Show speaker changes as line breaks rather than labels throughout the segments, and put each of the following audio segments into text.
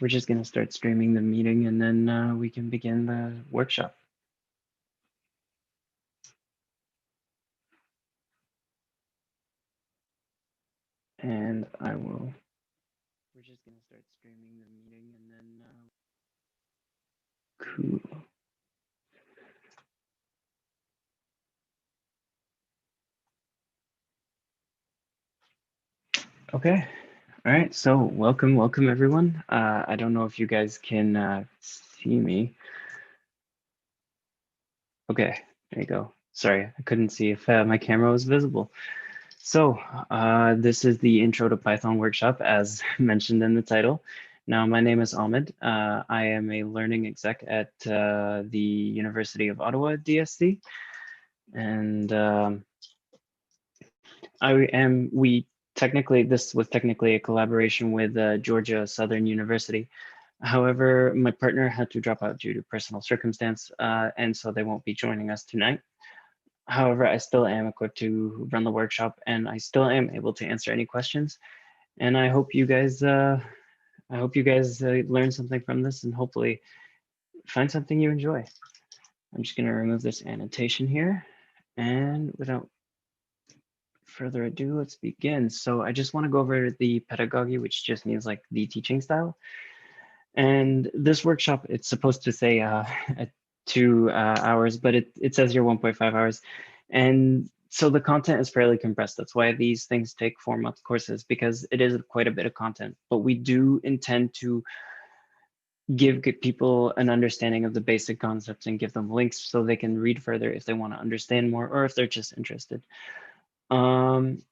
We're just going to start streaming the meeting and then we can begin the workshop. And we're just going to start streaming the meeting and then cool. Okay. All right. So welcome everyone. I don't know if you guys can see me. Okay, there you go. Sorry, I couldn't see if my camera was visible. So this is the Intro to Python workshop, as mentioned in the title. Now, my name is Ahmed. I am a learning exec at the University of Ottawa, DSC. And this was technically a collaboration with Georgia Southern University. However, my partner had to drop out due to personal circumstance, and so they won't be joining us tonight. However, I still am equipped to run the workshop and I still am able to answer any questions. And I hope you guys learn something from this and hopefully find something you enjoy. I'm just going to remove this annotation here. And without further ado, let's begin. So I just want to go over the pedagogy, which just means like the teaching style. And this workshop, it's supposed to say 2 hours, but it says here 1.5 hours. And so the content is fairly compressed. That's why these things take 4-month courses, because it is quite a bit of content. But we do intend to give people an understanding of the basic concepts and give them links so they can read further if they want to understand more or if they're just interested. And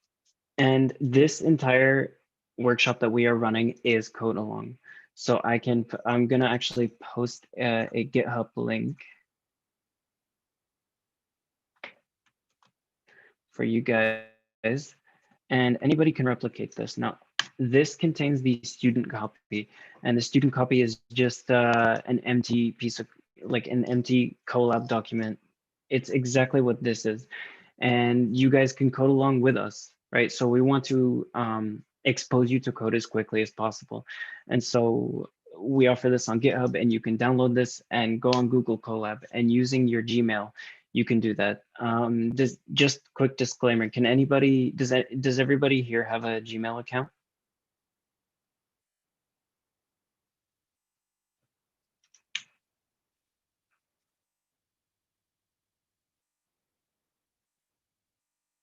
this entire workshop that we are running is code along. So I'm gonna actually post a GitHub link for you guys, and anybody can replicate this. Now, this contains the student copy, and the student copy is just an empty piece of, like an empty Colab document. It's exactly what this is, and you guys can code along with us, right? So we want to expose you to code as quickly as possible, and so we offer this on GitHub, and you can download this and go on Google Colab, and using your Gmail, you can do that. Just quick disclaimer, does everybody here have a Gmail account?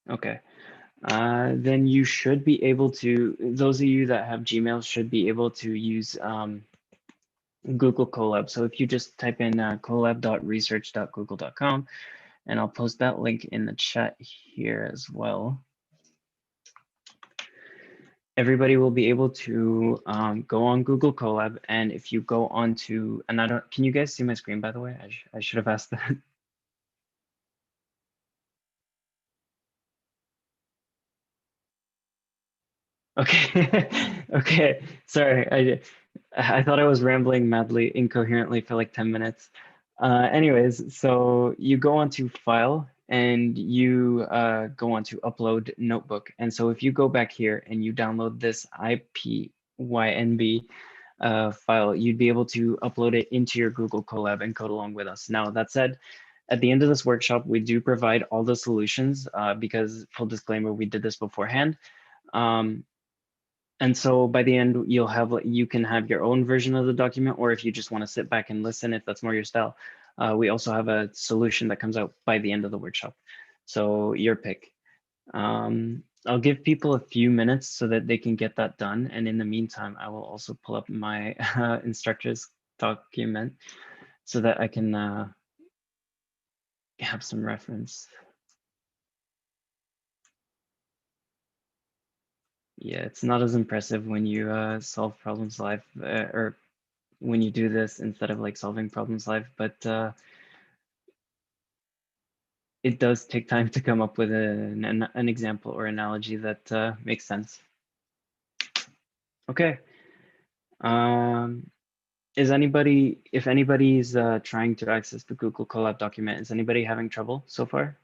Okay. Then you should be able to, those of you that have Gmail should be able to use Google Colab. So if you just type in colab.research.google.com, and I'll post that link in the chat here as well. Everybody will be able to go on Google Colab, and if you go on to, and can you guys see my screen, by the way? I should have asked that. Okay, okay, sorry, I thought I was rambling madly, incoherently for like 10 minutes. Anyways, so you go onto File and you go onto Upload Notebook. And so if you go back here and you download this IPYNB file, you'd be able to upload it into your Google Colab and code along with us. Now, that said, at the end of this workshop, we do provide all the solutions because, full disclaimer, we did this beforehand. And so by the end, you can have your own version of the document, or if you just want to sit back and listen, if that's more your style, we also have a solution that comes out by the end of the workshop. So your pick. I'll give people a few minutes so that they can get that done. And in the meantime, I will also pull up my instructor's document so that I can have some reference. Yeah, it's not as impressive when you solve problems live or when you do this instead of like solving problems live, but it does take time to come up with an example or analogy that makes sense. Okay. If anybody's trying to access the Google Colab document, is anybody having trouble so far?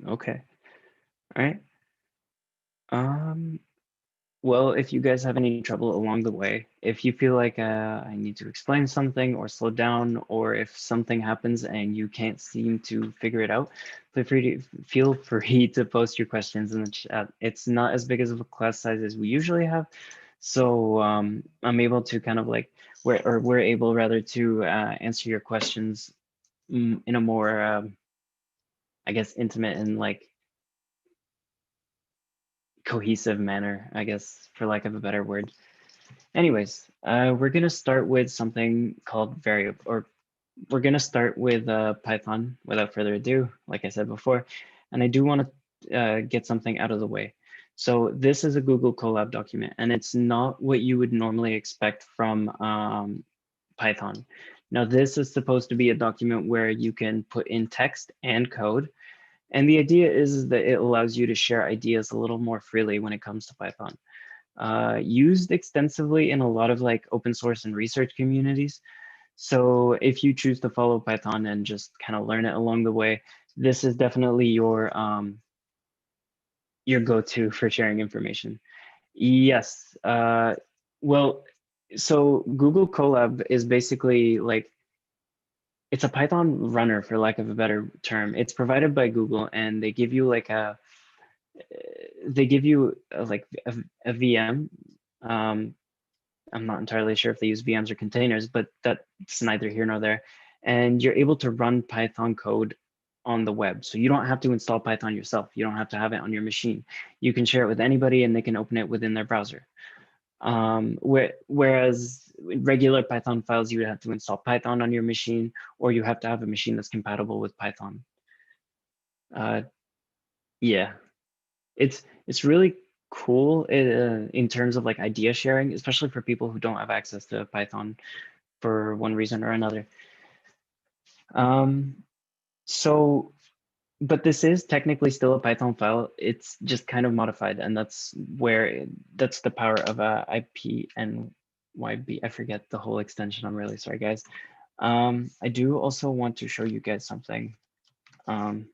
Okay. All right. Well, if you guys have any trouble along the way, if you feel like I need to explain something or slow down, or if something happens and you can't seem to figure it out, feel free to post your questions in the chat. It's not as big as a class size as we usually have, so I'm able to kind of like we're able rather to answer your questions in a more I guess intimate and like cohesive manner, I guess, for lack of a better word. Anyways, we're gonna start with something called variable, or we're gonna start with Python without further ado, like I said before. And I do want to get something out of the way. So this is a Google Colab document, and it's not what you would normally expect from Python. Now, this is supposed to be a document where you can put in text and code. And the idea is that it allows you to share ideas a little more freely when it comes to Python. Used extensively in a lot of like open source and research communities. So if you choose to follow Python and just kind of learn it along the way, this is definitely your go-to for sharing information. Yes. Well, so Google Colab is basically like it's a Python runner, for lack of a better term. It's provided by Google, and they give you like a VM. Um, I'm not entirely sure if they use VMs or containers, but that's neither here nor there. And you're able to run Python code on the web. So you don't have to install Python yourself. You don't have to have it on your machine. You can share it with anybody and they can open it within their browser. Whereas regular Python files, you would have to install Python on your machine, or you have to have a machine that's compatible with Python. Yeah, it's really cool in terms of like idea sharing, especially for people who don't have access to Python for one reason or another. Um, so, but this is technically still a Python file. It's just kind of modified, and that's the power of IPNYB. I forget the whole extension. I'm really sorry, guys. I do also want to show you guys something. Um,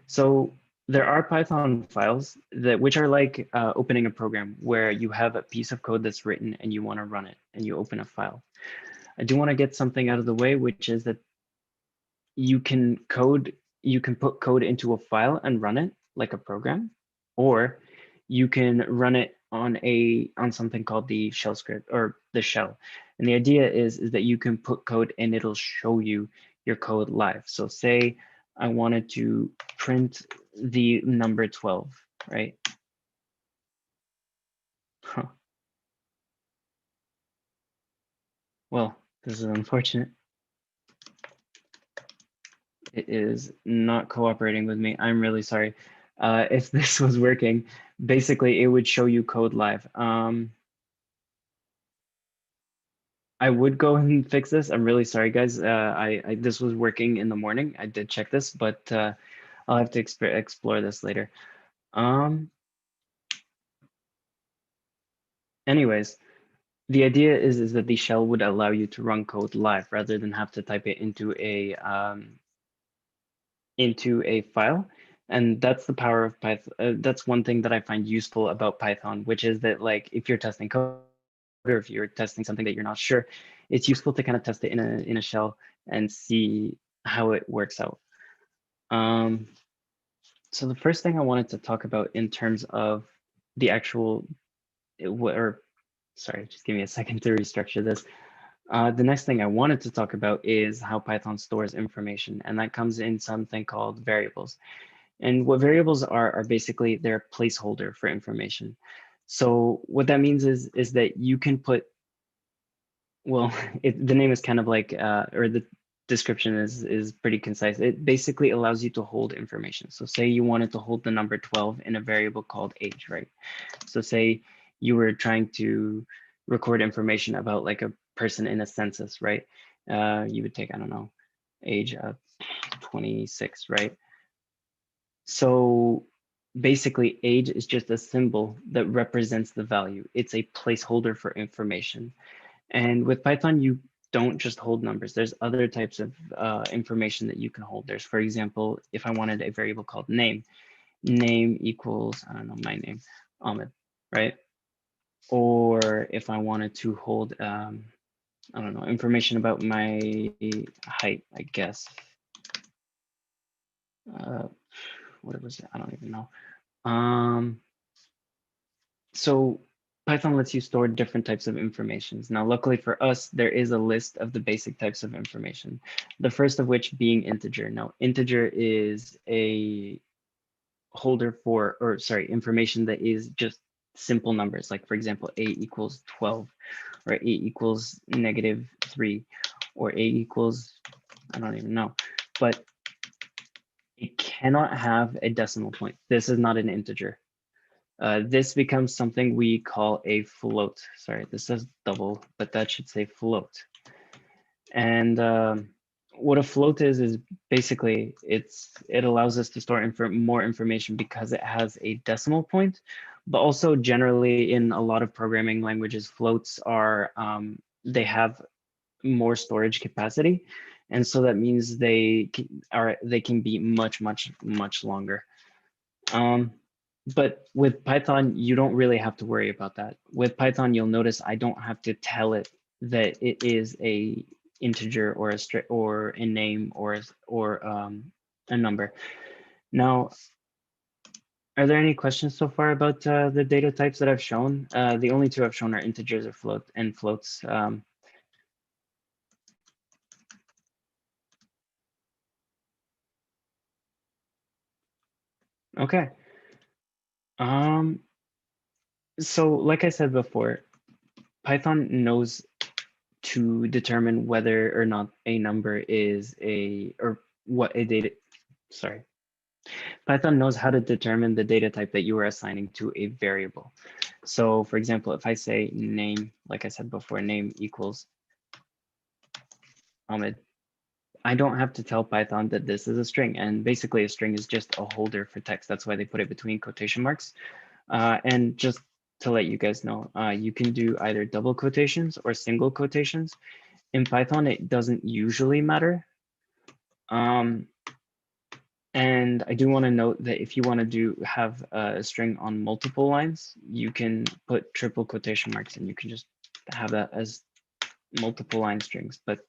So there are Python files which are like opening a program where you have a piece of code that's written and you want to run it and you open a file. I do want to get something out of the way, which is that you can put code into a file and run it like a program, or you can run it on something called the shell script or the shell. And the idea is that you can put code and it'll show you your code live. So say I wanted to print the number 12, right? Huh. Well, this is unfortunate. It is not cooperating with me. I'm really sorry. If this was working, basically it would show you code live. I would go and fix this. I'm really sorry, guys. This was working in the morning. I did check this, but I'll have to explore this later. Um, Anyways, the idea is that the shell would allow you to run code live rather than have to type it into a file. And that's the power of Python. That's one thing that I find useful about Python, which is that like if you're testing code or if you're testing something that you're not sure, it's useful to kind of test it in a shell and see how it works out. So the first thing I wanted to talk about in terms of the actual, or sorry, just give me a second to restructure this. The next thing I wanted to talk about is how Python stores information, and that comes in something called variables. And what variables are basically their placeholder for information. So what that means is that you can put, well, the name is kind of like, or the description is pretty concise. It basically allows you to hold information. So say you wanted to hold the number 12 in a variable called age, right? So say you were trying to record information about like a person in a census, right? You would take, I don't know, age of 26, right? So basically age is just a symbol that represents the value. It's a placeholder for information. And with Python, you don't just hold numbers. There's other types of information that you can hold. There's, for example, if I wanted a variable called name equals, I don't know, my name, Ahmed, right? Or if I wanted to hold, I don't know, information about my height, I guess. What was it? I don't even know. So Python lets you store different types of informations. Now, luckily for us, there is a list of the basic types of information. The first of which being integer. Now, integer is a holder for, or sorry, information that is just simple numbers. Like for example, a equals 12, or a equals -3, or a equals, I don't even know, but it cannot have a decimal point. This is not an integer. This becomes something we call a float. Sorry, this says double, but that should say float. And what a float is basically it allows us to store more information because it has a decimal point, but also generally in a lot of programming languages, floats are they have more storage capacity, and so that means they can be much longer. But with Python, you don't really have to worry about that. With Python, you'll notice I don't have to tell it that it is a integer or a string or a name or a number. Now, are there any questions so far about the data types that I've shown? The only two I've shown are integers or floats. Okay. So like I said before, Python knows to determine whether or not a number is or what a data, sorry. Python knows how to determine the data type that you are assigning to a variable. So for example, if I say name, like I said before, name equals Ahmed, I don't have to tell Python that this is a string. And basically a string is just a holder for text. That's why they put it between quotation marks. And just to let you guys know, you can do either double quotations or single quotations. In Python, it doesn't usually matter. And I do want to note that if you want to have a string on multiple lines, you can put triple quotation marks and you can just have that as multiple line strings, but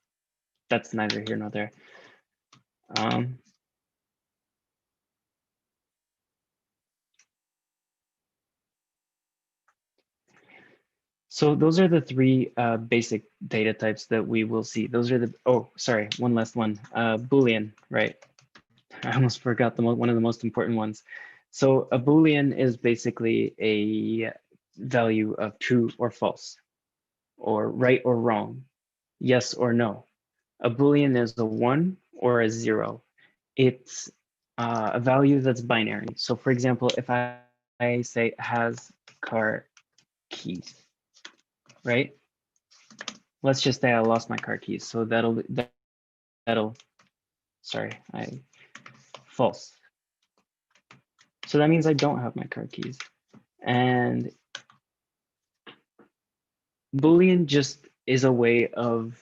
that's neither here nor there. So those are the three basic data types that we will see. Those are the, oh, sorry, one last one, Boolean, right? I almost forgot one of the most important ones. So a Boolean is basically a value of true or false, or right or wrong, yes or no. A Boolean is a 1 or a 0. It's a value that's binary. So for example, if I say has car keys, right? Let's just say I lost my car keys. So that'll sorry, false. So that means I don't have my car keys. And Boolean just is a way of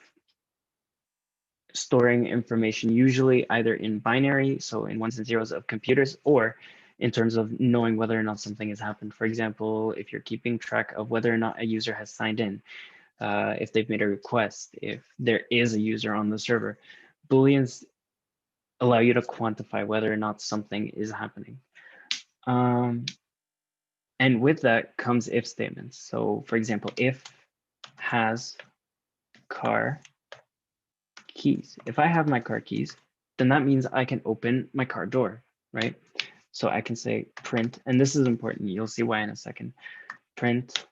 storing information, usually either in binary, so in ones and zeros of computers, or in terms of knowing whether or not something has happened. For example, if you're keeping track of whether or not a user has signed in, if they've made a request, if there is a user on the server, Booleans allow you to quantify whether or not something is happening. And with that comes if statements. So for example, if has car keys. If I have my car keys, then that means I can open my car door, right? So I can say print, and this is important. You'll see why in a second. Print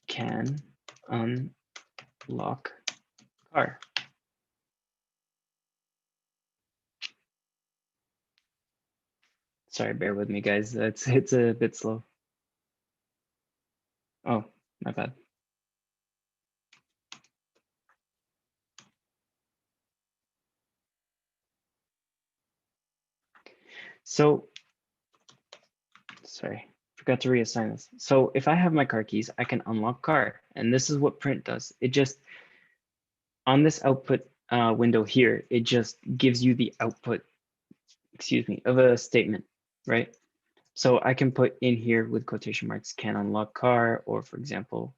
can unlock car. Sorry, bear with me, guys. It's a bit slow. Oh, my bad. So, sorry, forgot to reassign this. So if I have my car keys, I can unlock car, and this is what print does. It just, on this output window here, it just gives you the output, excuse me, of a statement, right? So I can put in here with quotation marks, can unlock car, or for example,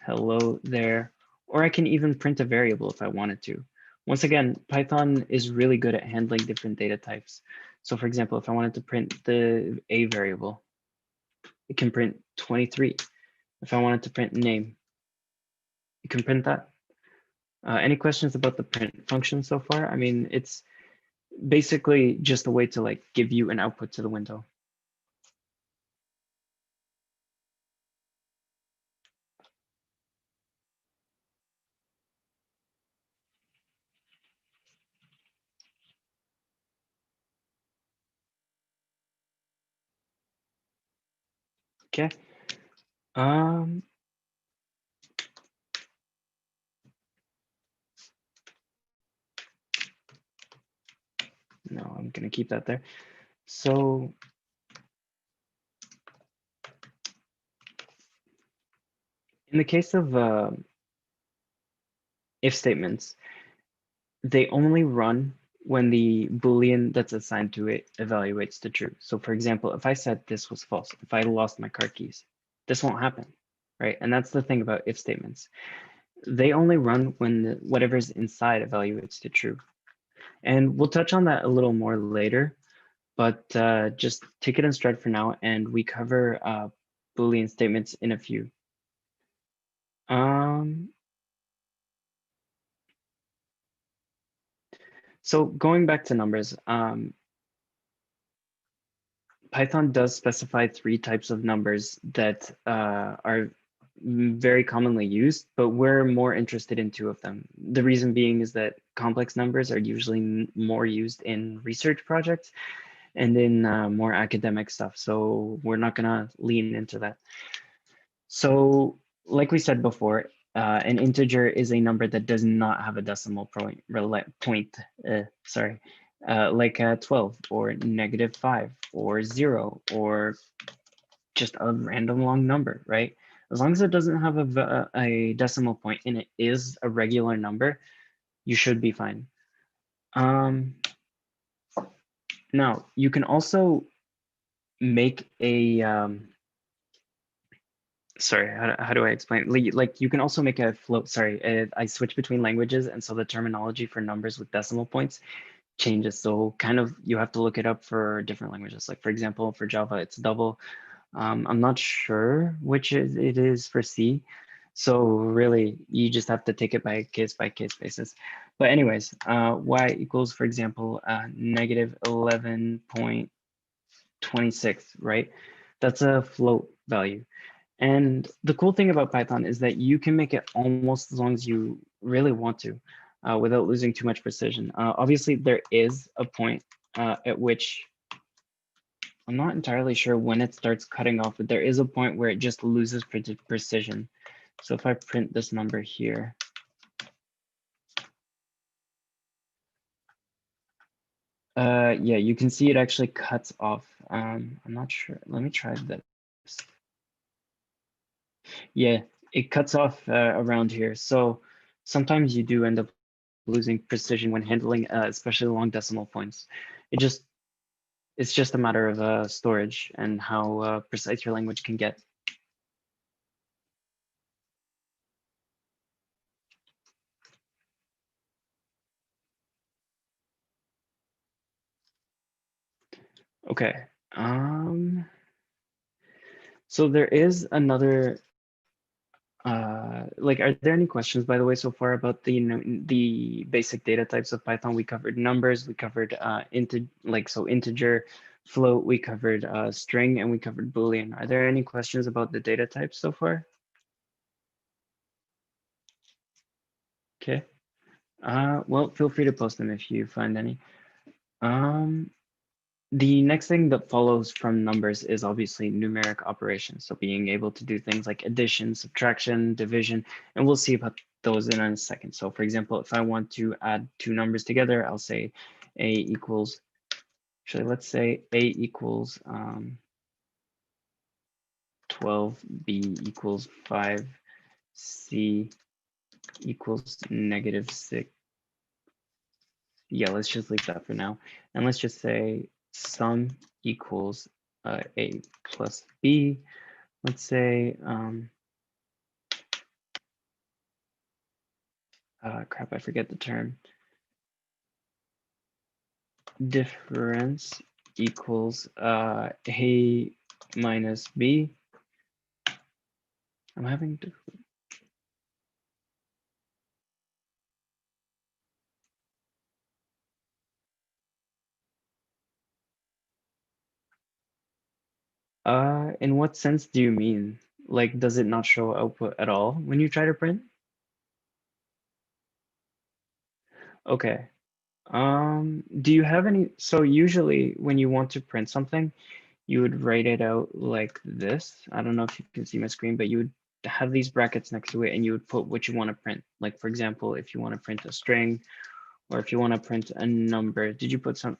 hello there, or I can even print a variable if I wanted to. Once again, Python is really good at handling different data types. So for example, if I wanted to print the a variable, it can print 23. If I wanted to print name, you can print that. Any questions about the print function so far? I mean, it's basically just a way to like give you an output to the window. Okay. No, I'm gonna keep that there. So in the case of if statements, they only run when the Boolean that's assigned to it evaluates to true. So for example, if I said this was false, if I lost my car keys, this won't happen, right? And that's the thing about if statements. They only run when whatever's inside evaluates to true. And we'll touch on that a little more later, but just take it in stride for now, and we cover Boolean statements in a few. So going back to numbers, Python does specify 3 types of numbers that are very commonly used, but we're more interested in 2 of them. The reason being is that complex numbers are usually more used in research projects and in more academic stuff. So we're not gonna lean into that. So like we said before, an integer is a number that does not have a decimal point, like 12 or -5 or 0 or just a random long number, right? As long as it doesn't have a decimal point and it is a regular number, you should be fine. Now, you can also make a, sorry, how do I explain? Like you can also make a float, sorry, I switch between languages, and so the terminology for numbers with decimal points changes. So kind of you have to look it up for different languages. Like for example, for Java, it's double. I'm not sure which it is for C. So really, you just have to take it by case basis. But anyways, y equals, for example, -11.26, right? That's a float value. And the cool thing about Python is that you can make it almost as long as you really want to without losing too much precision. Obviously, there is a point at which I'm not entirely sure when it starts cutting off, but there is a point where it just loses precision. So if I print this number here, yeah, you can see it actually cuts off. I'm not sure. Let me try this. Yeah, it cuts off around here. So sometimes you do end up losing precision when handling, especially long decimal points. It's just a matter of storage and how precise your language can get. Okay. So there is another. Like, are there any questions, by the way, so far about the basic data types of Python? We covered numbers, we covered integer, float, we covered string, and we covered Boolean. Are there any questions about the data types so far? Okay. Well, feel free to post them if you find any. The next thing that follows from numbers is obviously numeric operations. So being able to do things like addition, subtraction, division, and we'll see about those in a second. So for example, if I want to add 2 numbers together, I'll say a equals Actually, let's say A equals 12, B equals 5, C equals -6. Yeah, let's just leave that for now. And let's just say sum equals A plus B. Let's say, crap, I forget the term. Difference equals A minus B. I'm having to. In what sense do you mean? Like, does it not show output at all when you try to print? Okay. Do you have any, so usually when you want to print something, you would write it out like this. I don't know if you can see my screen, but you would have these brackets next to it and you would put what you want to print. Like, for example, if you want to print a string or if you want to print a number, did you put stuff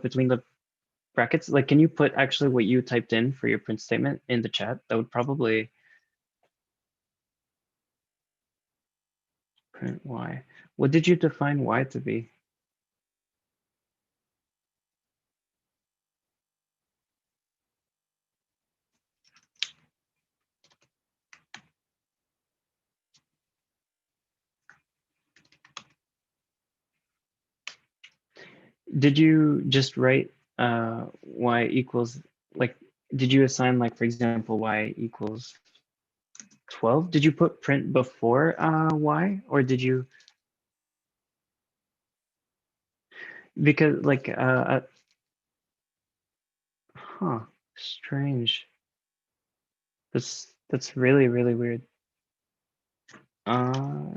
between the brackets? Like, can you put actually what you typed in for your print statement in the chat? That would probably print Y. What did you define Y to be? Did you just write Y equals, like, did you assign, like, for example, Y equals 12? Did you put print before Y, or did you, because like, huh, strange. That's really, really weird. Uh,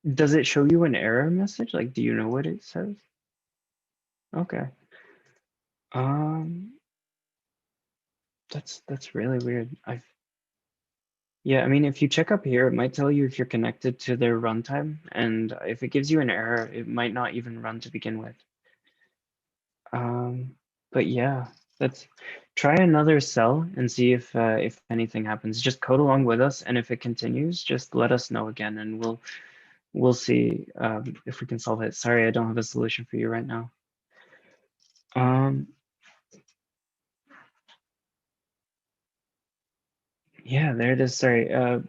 does it show you an error message? Like, do you know what it says? Okay. Um, that's really weird. Yeah, I mean, if you check up here, it might tell you if you're connected to their runtime, and if it gives you an error, it might not even run to begin with. But yeah, let's try another cell and see if anything happens. Just code along with us, and if it continues, just let us know again, and we'll see if we can solve it. Sorry, I don't have a solution for you right now. Yeah, there it is. Sorry, I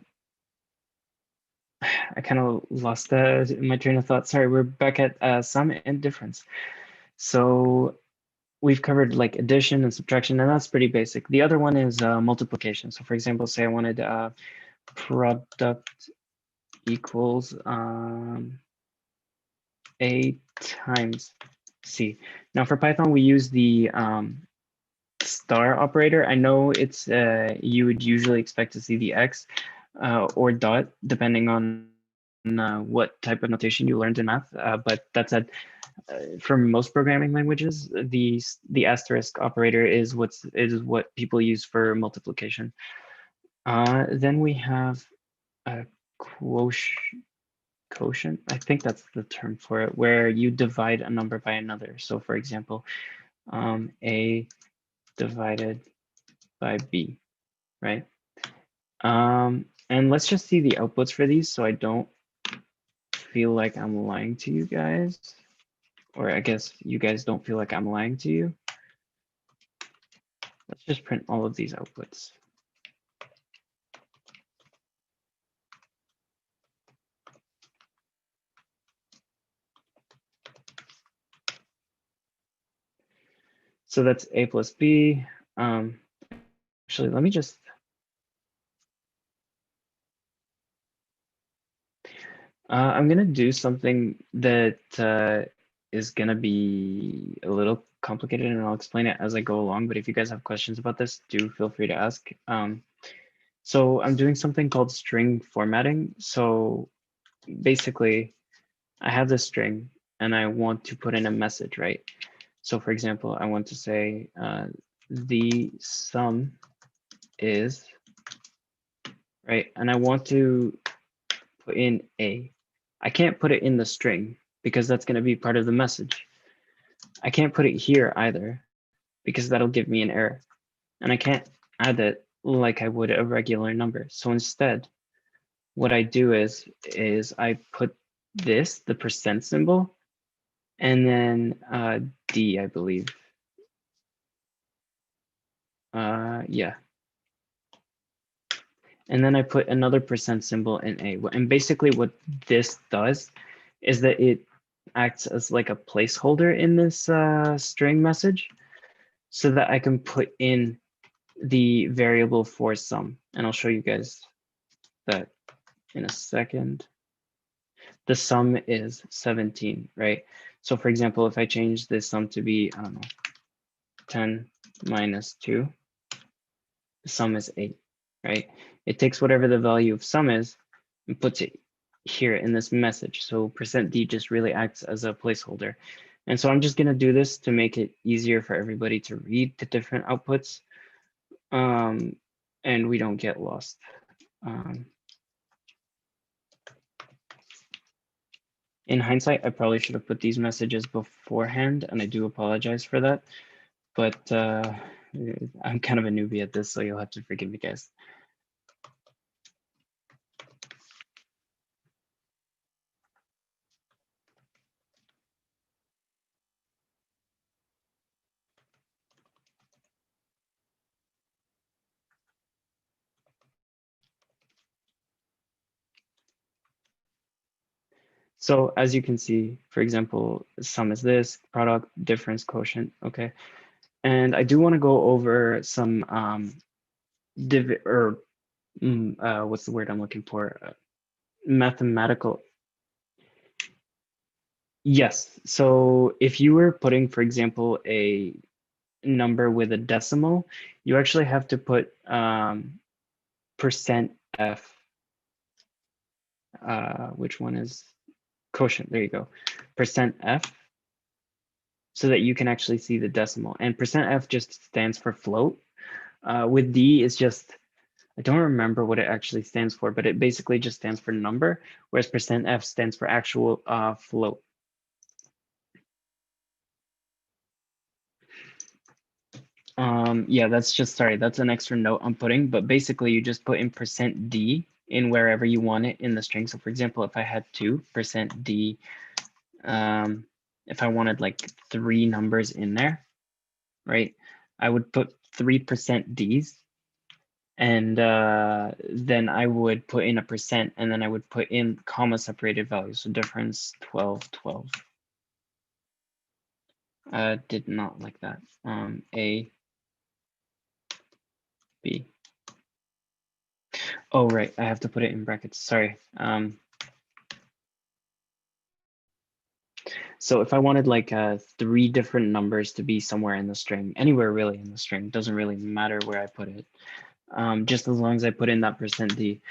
kind of lost my train of thought. Sorry, we're back at sum and difference. So we've covered like addition and subtraction, and that's pretty basic. The other one is multiplication. So for example, say I wanted product equals A times C. Now for Python, we use the star operator. I know it's you would usually expect to see the X or dot, depending on what type of notation you learned in math. But that said, for most programming languages, the asterisk operator is what people use for multiplication. Then we have a quotient. I think that's the term for it, where you divide a number by another. So for example, A divided by B, right? And let's just see the outputs for these so I don't feel like I'm lying to you guys, or I guess you guys don't feel like I'm lying to you. Let's just print all of these outputs. So that's A plus B. Actually, let me just, I'm gonna do something that is gonna be a little complicated, and I'll explain it as I go along. But if you guys have questions about this, do feel free to ask. So I'm doing something called string formatting. So basically, I have this string and I want to put in a message, right? So for example, I want to say the sum is, right? And I want to put in A. I can't put it in the string because that's going to be part of the message. I can't put it here either because that'll give me an error. And I can't add it like I would a regular number. So instead, what I do is I put this, the percent symbol, and then D, I believe. Yeah. And then I put another percent symbol in A. And basically what this does is that it acts as like a placeholder in this string message so that I can put in the variable for sum. And I'll show you guys that in a second. The sum is 17, right? So for example, if I change this sum to be, I don't know, 10 minus 2, the sum is 8, right? It takes whatever the value of sum is and puts it here in this message. So %d just really acts as a placeholder. And so I'm just going to do this to make it easier for everybody to read the different outputs, and we don't get lost. In hindsight, I probably should have put these messages beforehand, and I do apologize for that. But I'm kind of a newbie at this, so you'll have to forgive me, guys. So as you can see, for example, sum is this, product, difference, quotient, okay? And I do want to go over some what's the word I'm looking for? Mathematical. Yes. So if you were putting, for example, a number with a decimal, you actually have to put %f. Which one is quotient? There you go. %f, so that you can actually see the decimal. And %f just stands for float. With D, it's just, I don't remember what it actually stands for, but it basically just stands for number, whereas %f stands for actual float. Yeah, that's just, sorry, that's an extra note I'm putting, but basically you just put in %d in wherever you want it in the string. So for example, if I had 2, %d, if I wanted like 3 numbers in there, right, I would put 3% d's, and then I would put in a %, and then I would put in comma separated values. So difference 12, 12. Did not like that. A, B. Oh, right, I have to put it in brackets, sorry. So if I wanted like 3 different numbers to be somewhere in the string, anywhere really in the string, doesn't really matter where I put it, just as long as I put in that %d.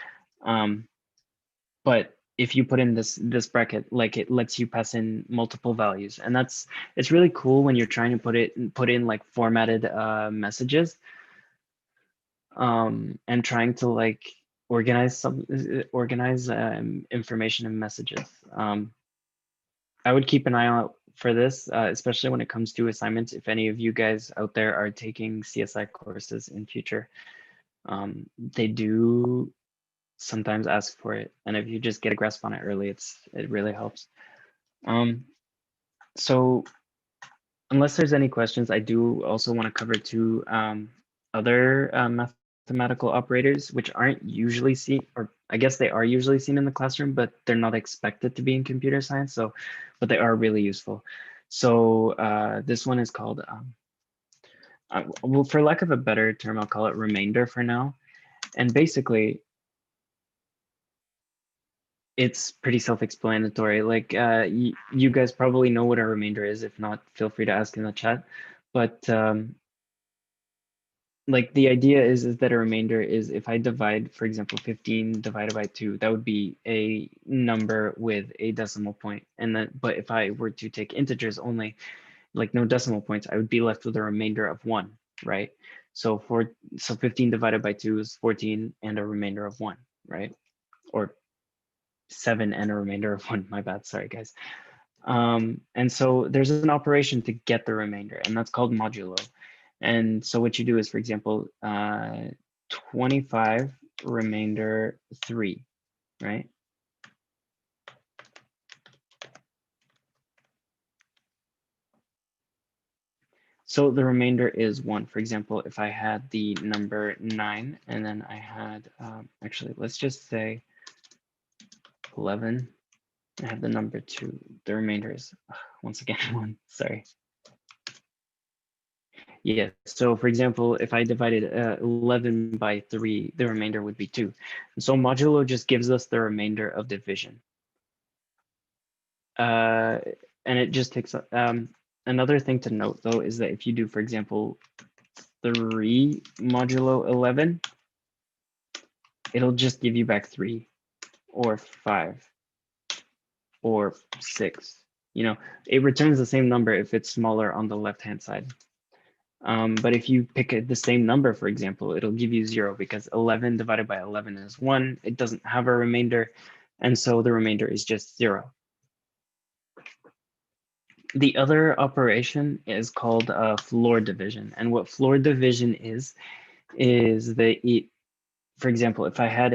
But if you put in this bracket, like it lets you pass in multiple values, and it's really cool when you're trying to put in like formatted messages, and trying to like organize information in messages. I would keep an eye out for this, especially when it comes to assignments. If any of you guys out there are taking CSI courses in future, they do sometimes ask for it. And if you just get a grasp on it early, it really helps. So unless there's any questions, I do also want to cover 2 other mathematical operators, which aren't usually seen, or I guess they are usually seen in the classroom, but they're not expected to be in computer science. So, but they are really useful. So this one is called, well, for lack of a better term, I'll call it remainder for now. And basically, it's pretty self-explanatory. Like you guys probably know what a remainder is. If not, feel free to ask in the chat. But like the idea is that a remainder is if I divide, for example, 15 divided by 2, that would be a number with a decimal point. And then, but if I were to take integers only, like no decimal points, I would be left with a remainder of 1, right? So 15 divided by 2 is 14 and a remainder of 1, right? Or 7 and a remainder of 1, my bad, sorry guys. And so there's an operation to get the remainder, and that's called modulo. And so what you do is, for example, 25 remainder 3, right? So the remainder is 1. For example, if I had the number 9 and then I had, actually, let's just say 11. I have the number 2. The remainder is, once again, 1. Sorry. Yeah, so for example, if I divided 11 by 3, the remainder would be 2. And so modulo just gives us the remainder of division. And it just takes, another thing to note though, is that if you do, for example, 3 modulo 11, it'll just give you back 3 or 5 or 6. You know, it returns the same number if it's smaller on the left-hand side. But if you pick the same number, for example, it'll give you 0 because 11 divided by 11 is 1. It doesn't have a remainder. And so the remainder is just 0. The other operation is called floor division. And what floor division is that, for example, if I had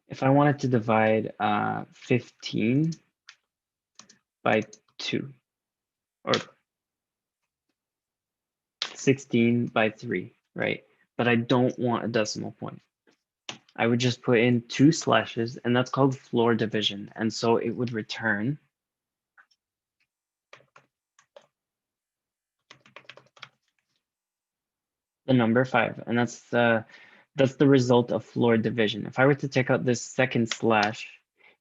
if I wanted to divide 15 by 2 or 16 by 3, right? But I don't want a decimal point. I would just put in 2 slashes, and that's called floor division. And so it would return the number 5, and that's the result of floor division. If I were to take out this second slash,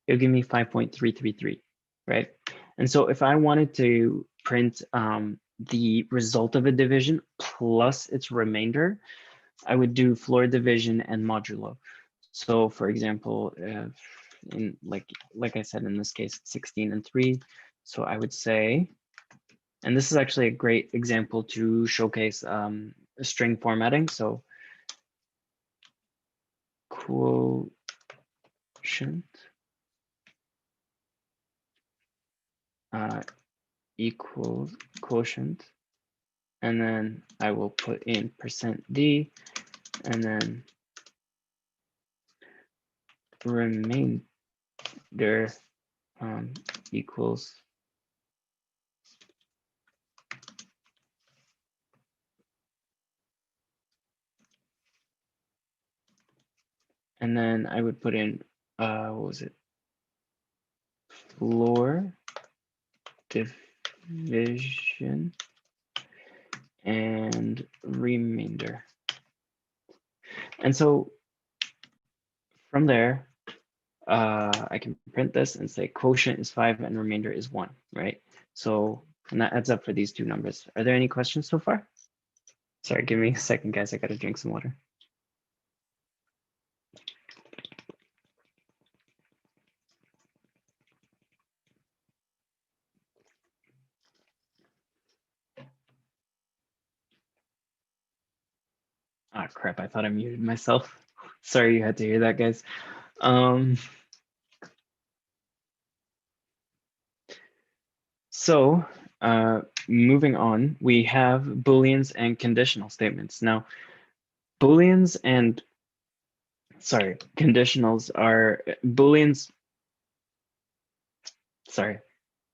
it would give me 5.333, right? And so if I wanted to print the result of a division plus its remainder, I would do floor division and modulo. So for example, in like I said, in this case, 16 and 3. So I would say, and this is actually a great example to showcase string formatting. So quotient equals quotient, and then I will put in %d, and then remainder equals and then I would put in what was it, floor division and remainder. And so from there, I can print this and say quotient is 5 and remainder is 1, right? So, and that adds up for these two numbers. Are there any questions so far? Sorry, give me a second, guys. I got to drink some water. Ah, crap. I thought I muted myself. Sorry you had to hear that, guys. So moving on, we have Booleans and conditional statements. Now, Booleans and, sorry, conditionals are, Booleans, sorry,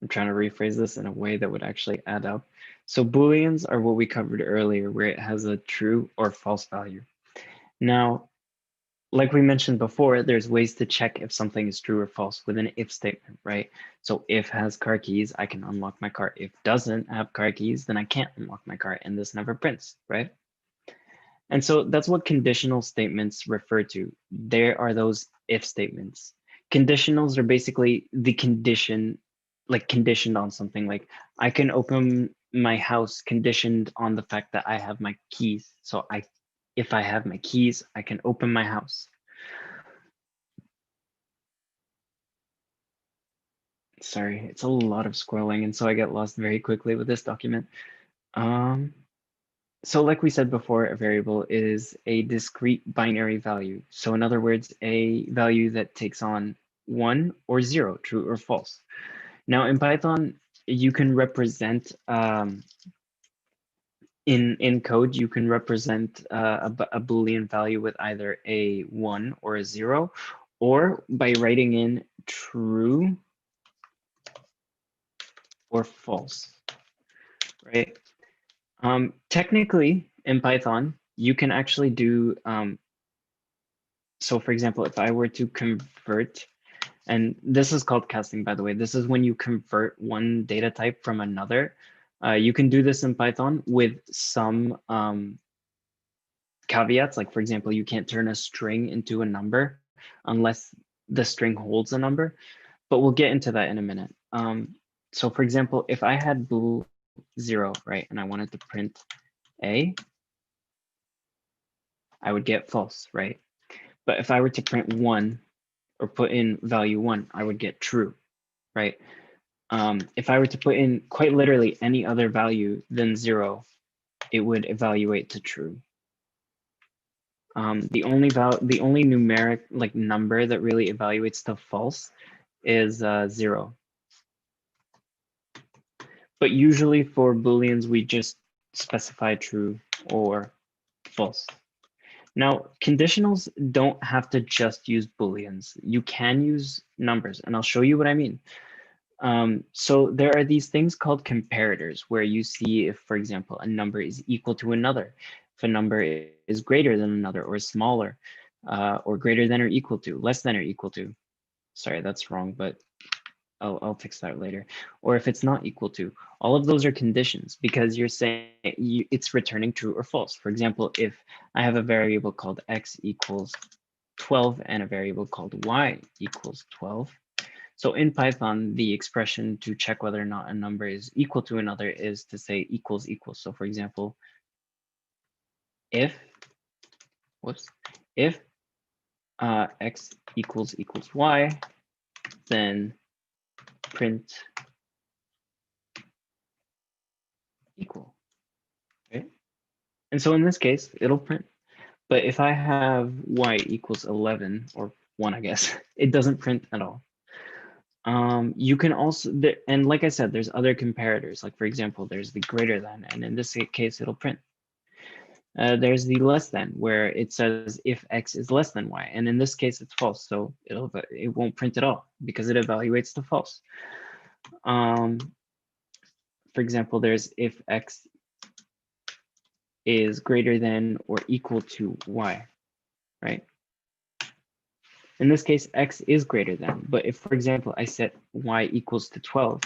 I'm trying to rephrase this in a way that would actually add up. So Booleans are what we covered earlier, where it has a true or false value. Now, like we mentioned before, there's ways to check if something is true or false with an if statement, right? So if has car keys, I can unlock my car. If doesn't have car keys, then I can't unlock my car, and this never prints, right? And so that's what conditional statements refer to. There are those if statements. Conditionals are basically the condition, like conditioned on something. Like I can open my house conditioned on the fact that I have my keys. So if I have my keys, I can open my house. Sorry, it's a lot of scrolling, and so I get lost very quickly with this document. So like we said before, a variable is a discrete binary value. So in other words, a value that takes on 1 or 0, true or false. Now in Python, you can represent, in code, you can represent a Boolean value with either a 1 or a 0, or by writing in true or false, right? Technically, in Python, you can actually do, so for example, if I were to convert, and this is called casting, by the way, this is when you convert one data type from another. You can do this in Python with some caveats, like for example, you can't turn a string into a number unless the string holds a number, but we'll get into that in a minute. So for example, if I had bool 0, right, and I wanted to print a, I would get false, right? But if I were to print 1 or put in value 1, I would get true, right? If I were to put in quite literally any other value than 0, it would evaluate to true. The only numeric like number that really evaluates to false is 0. But usually for Booleans, we just specify true or false. Now, conditionals don't have to just use Booleans. You can use numbers, and I'll show you what I mean. So there are these things called comparators, where you see if, for example, a number is equal to another, if a number is greater than another, or smaller, or greater than or equal to, less than or equal to. Sorry, that's wrong, but I'll fix that later. Or if it's not equal to. All of those are conditions because you're saying it's returning true or false. For example, if I have a variable called x equals 12 and a variable called y equals 12. So in Python, the expression to check whether or not a number is equal to another is to say equals equals. So for example, if x equals y, then print equal, right? And so in this case, it'll print. But if I have y equals 11 or 1, I guess, it doesn't print at all. You can also, and like I said, there's other comparators. Like for example, there's the greater than, and in this case, it'll print. There's the less than, where it says if x is less than y, and in this case, it's false, so it won't print at all because it evaluates to false. For example, there's if x is greater than or equal to y, right? In this case, x is greater than, but if, for example, I set y equals to 12,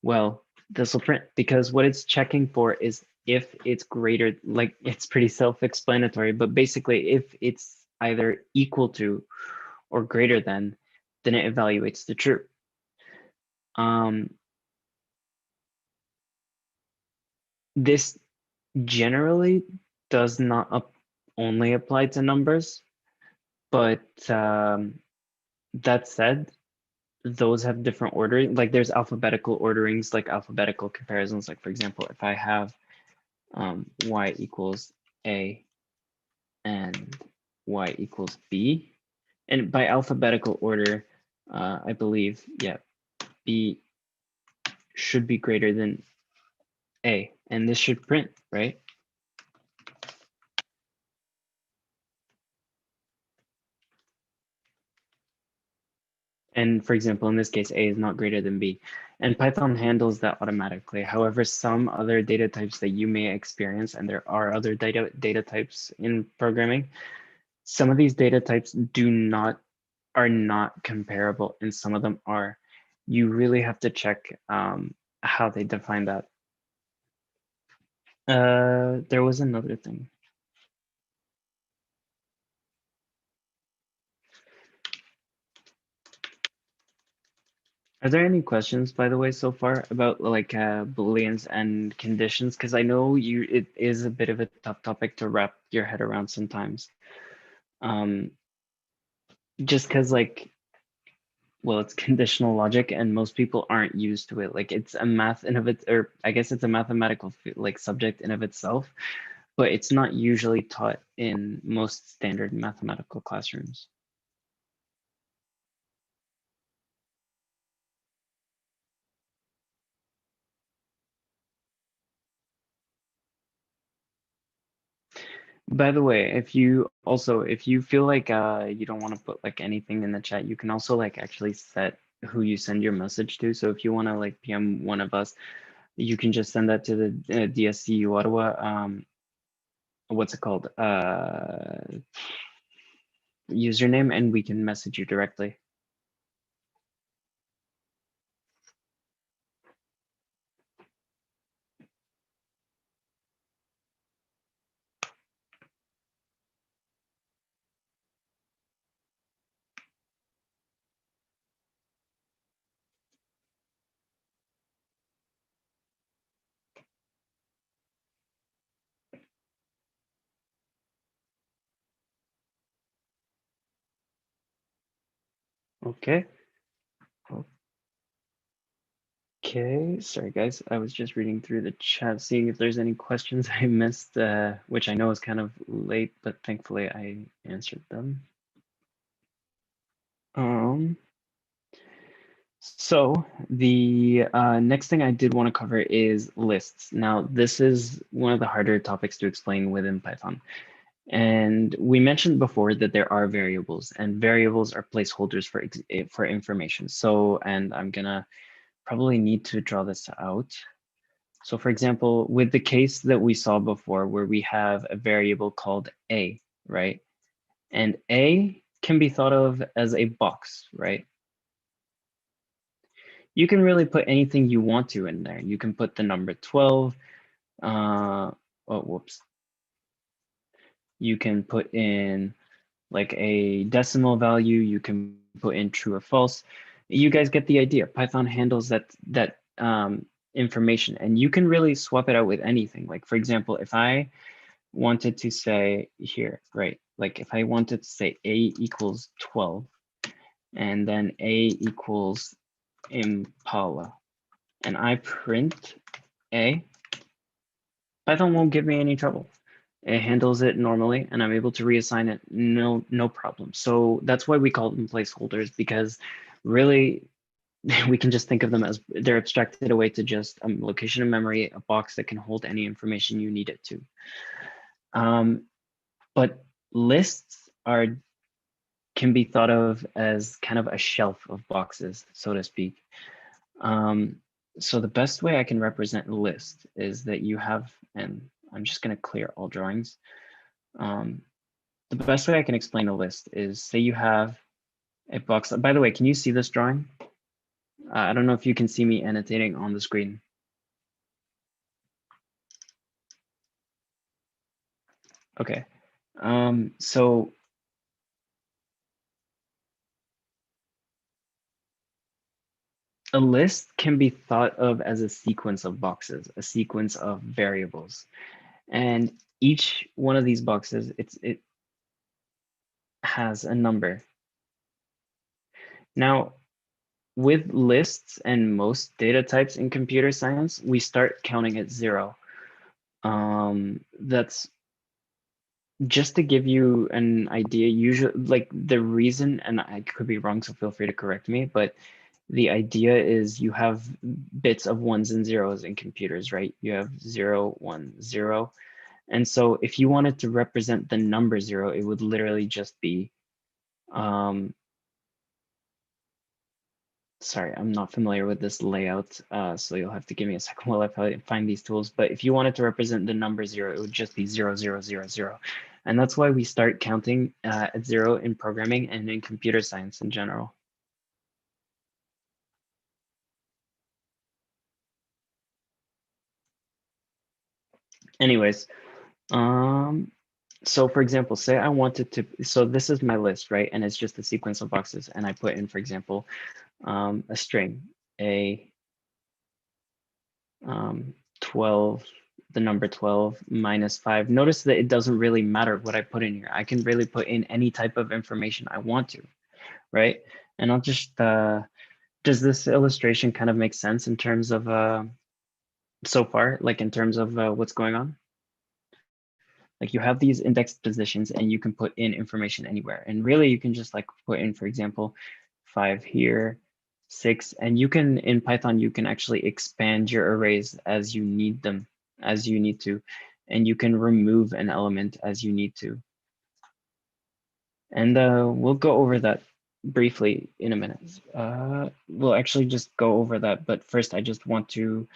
well, this will print because what it's checking for is if it's greater, like it's pretty self-explanatory, but basically if it's either equal to or greater than, then it evaluates the true. This generally does not only apply to numbers, but that said, those have different ordering. Like there's alphabetical orderings, like alphabetical comparisons. Like for example, if I have y equals a and y equals b, and by alphabetical order, I believe, yeah, b should be greater than a, and this should print, right? And for example, in this case, a is not greater than b. And Python handles that automatically. However, some other data types that you may experience, and there are other data types in programming, some of these data types are not comparable, and some of them are. You really have to check how they define that. There was another thing. Are there any questions, by the way, so far about like Booleans and conditions? Because I know it is a bit of a tough topic to wrap your head around sometimes. Just because like, well, it's conditional logic and most people aren't used to it. Like it's a math in of it, or I guess it's a mathematical like subject in of itself. but it's not usually taught in most standard mathematical classrooms. By the way, if you feel like you don't want to put like anything in the chat, you can also like actually set who you send your message to. So if you want to like PM one of us, you can just send that to the DSCU Ottawa, what's it called? Username, and we can message you directly. Okay. Okay, sorry guys, I was just reading through the chat, seeing if there's any questions I missed, which I know is kind of late, but thankfully I answered them. So the next thing I did want to cover is lists. Now, this is one of the harder topics to explain within Python. And we mentioned before that there are variables, and variables are placeholders for information. So, and I'm gonna probably need to draw this out. So for example, with the case that we saw before where we have a variable called a, right? And a can be thought of as a box, right? You can really put anything you want to in there. You can put the number 12. Oh, whoops. You can put in like a decimal value. You can put in true or false. You guys get the idea. Python handles that information, and you can really swap it out with anything. Like for example, if I wanted to say here, right? Like if I wanted to say a equals 12, and then a equals Impala, and I print a, Python won't give me any trouble. It handles it normally, and I'm able to reassign it no problem. So that's why we call them placeholders, because really we can just think of them as they're abstracted away to just a location of memory, a box that can hold any information you need it to. But lists can be thought of as kind of a shelf of boxes, so to speak. So the best way I can represent a list is that you have, and I'm just going to clear all drawings. The best way I can explain a list is, say you have a box. By the way, can you see this drawing? I don't know if you can see me annotating on the screen. Okay. So a list can be thought of as a sequence of boxes, a sequence of variables. And each one of these boxes, it has a number. Now, with lists and most data types in computer science, we start counting at 0. That's just to give you an idea. Usually, like the reason, and I could be wrong, so feel free to correct me, but the idea is you have bits of ones and zeros in computers, right? You have 0, 1, 0. And so if you wanted to represent the number 0, it would literally just be, sorry, I'm not familiar with this layout, so you'll have to give me a second while I find these tools. But if you wanted to represent the number 0, it would just be 0, 0, 0, 0. And that's why we start counting at 0 in programming and in computer science in general. Anyways, so for example, say I wanted to, so this is my list, right? And it's just a sequence of boxes. And I put in, for example, a string, 12, the number 12 minus 5. Notice that it doesn't really matter what I put in here. I can really put in any type of information I want to, right? And I'll just, does this illustration kind of make sense in terms of, so far, like in terms of what's going on? Like you have these indexed positions and you can put in information anywhere. And really you can just like put in, for example, 5 here, 6, and you can, in Python, you can actually expand your arrays as you need them, as you need to, and you can remove an element as you need to. And we'll go over that briefly in a minute. We'll actually just go over that, but first I just want to,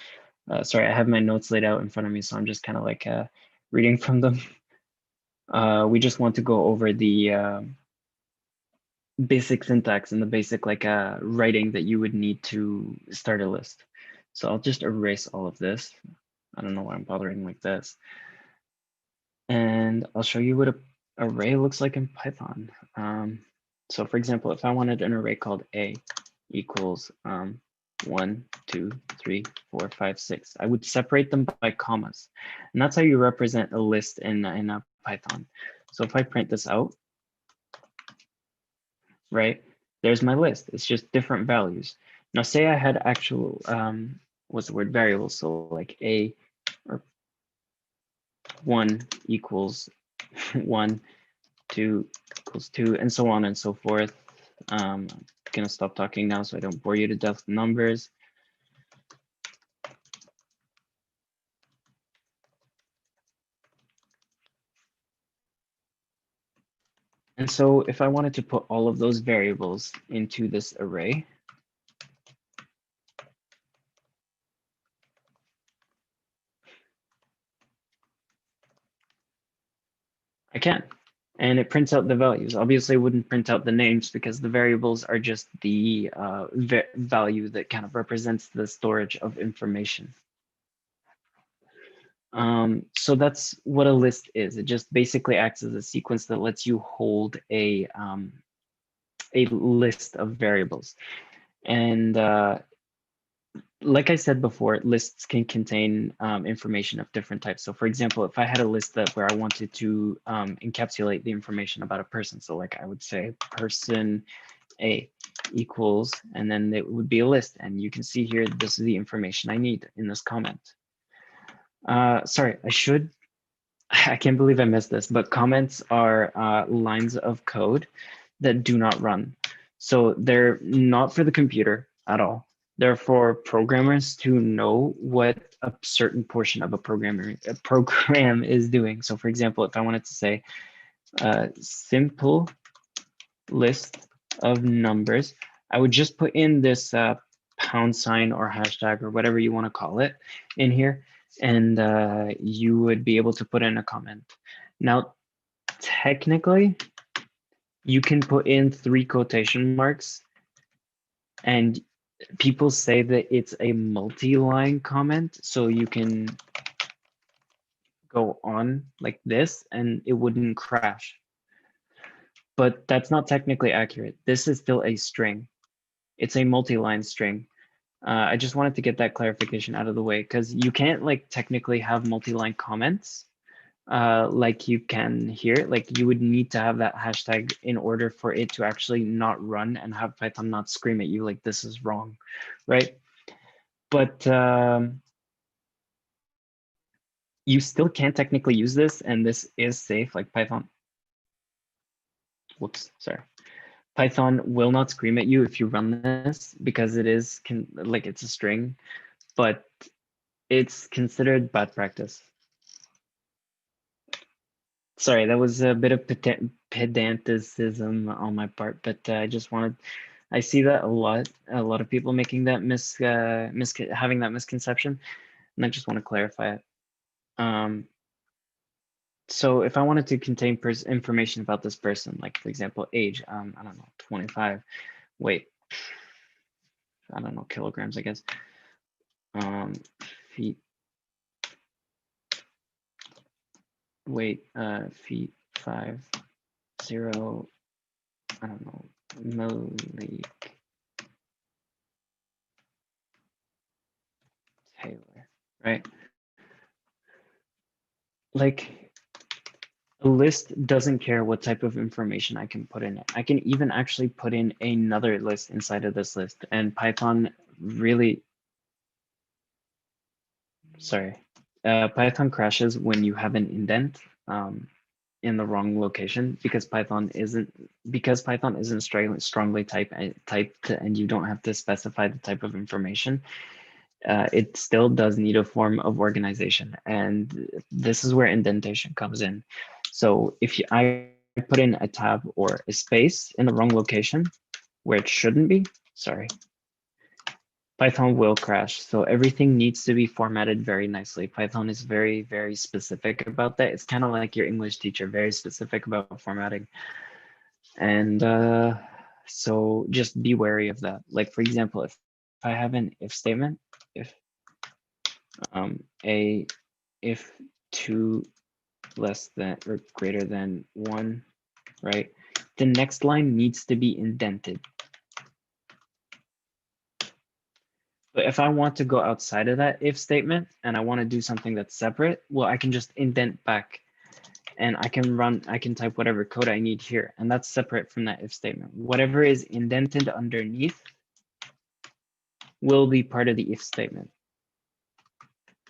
sorry, I have my notes laid out in front of me, so I'm just kind of like reading from them. We just want to go over the basic syntax and the basic like writing that you would need to start a list. So I'll just erase all of this. I don't know why I'm bothering like this. And I'll show you what an array looks like in Python. So for example, if I wanted an array called A equals 1, 2, 3, 4, 5, 6, I would separate them by commas. And that's how you represent a list in a Python. So if I print this out, right, there's my list. It's just different values. Now say I had actual, what's the word, variables. So like A or 1 equals 1, 2 equals 2, and so on and so forth. I'm gonna stop talking now so I don't bore you to death with numbers. And so if I wanted to put all of those variables into this array, I can. And it prints out the values. Obviously, it wouldn't print out the names because the variables are just the value that kind of represents the storage of information. So that's what a list is. It just basically acts as a sequence that lets you hold a list of variables. And like I said before, lists can contain information of different types. So for example, if I had a list where I wanted to encapsulate the information about a person, so like I would say person A equals, and then it would be a list. And you can see here, this is the information I need in this comment. Sorry, I can't believe I missed this, but comments are lines of code that do not run. So they're not for the computer at all. They're for programmers to know what a certain portion of a program is doing. So for example, if I wanted to say simple list of numbers, I would just put in this pound sign or hashtag or whatever you want to call it in here, and you would be able to put in a comment. Now, technically, you can put in 3 quotation marks, and people say that it's a multi-line comment, so you can go on like this and it wouldn't crash. But that's not technically accurate. This is still a string. It's a multi-line string. I just wanted to get that clarification out of the way because you can't like technically have multi-line comments like you can here. Like you would need to have that hashtag in order for it to actually not run and have Python not scream at you like this is wrong, right? But you still can't technically use this, and this is safe. Like Python, whoops, sorry. Python will not scream at you if you run this because it is like it's a string, but it's considered bad practice. Sorry, that was a bit of pedanticism on my part, but I just wanted, I see that a lot of people making that having that misconception, and I just want to clarify it. So if I wanted to contain information about this person, like for example, age, I don't know, 25, weight, I don't know, kilograms, I guess, feet, weight, feet, 5, 0, I don't know, Malik Taylor, right? Like a list doesn't care what type of information I can put in it. I can even actually put in another list inside of this list, and Python really, sorry, Python crashes when you have an indent. in the wrong location because Python isn't strongly typed and you don't have to specify the type of information. It still does need a form of organization, and this is where indentation comes in. So if I put in a tab or a space in the wrong location where it shouldn't be, sorry, Python will crash. So everything needs to be formatted very nicely. Python is very, very specific about that. It's kind of like your English teacher, very specific about formatting. And so just be wary of that. Like, for example, if I have an if statement, if if 2 less than or greater than 1, right? The next line needs to be indented. But if I want to go outside of that if statement and I want to do something that's separate, well, I can just indent back and I can type whatever code I need here. And that's separate from that if statement. Whatever is indented underneath will be part of the if statement.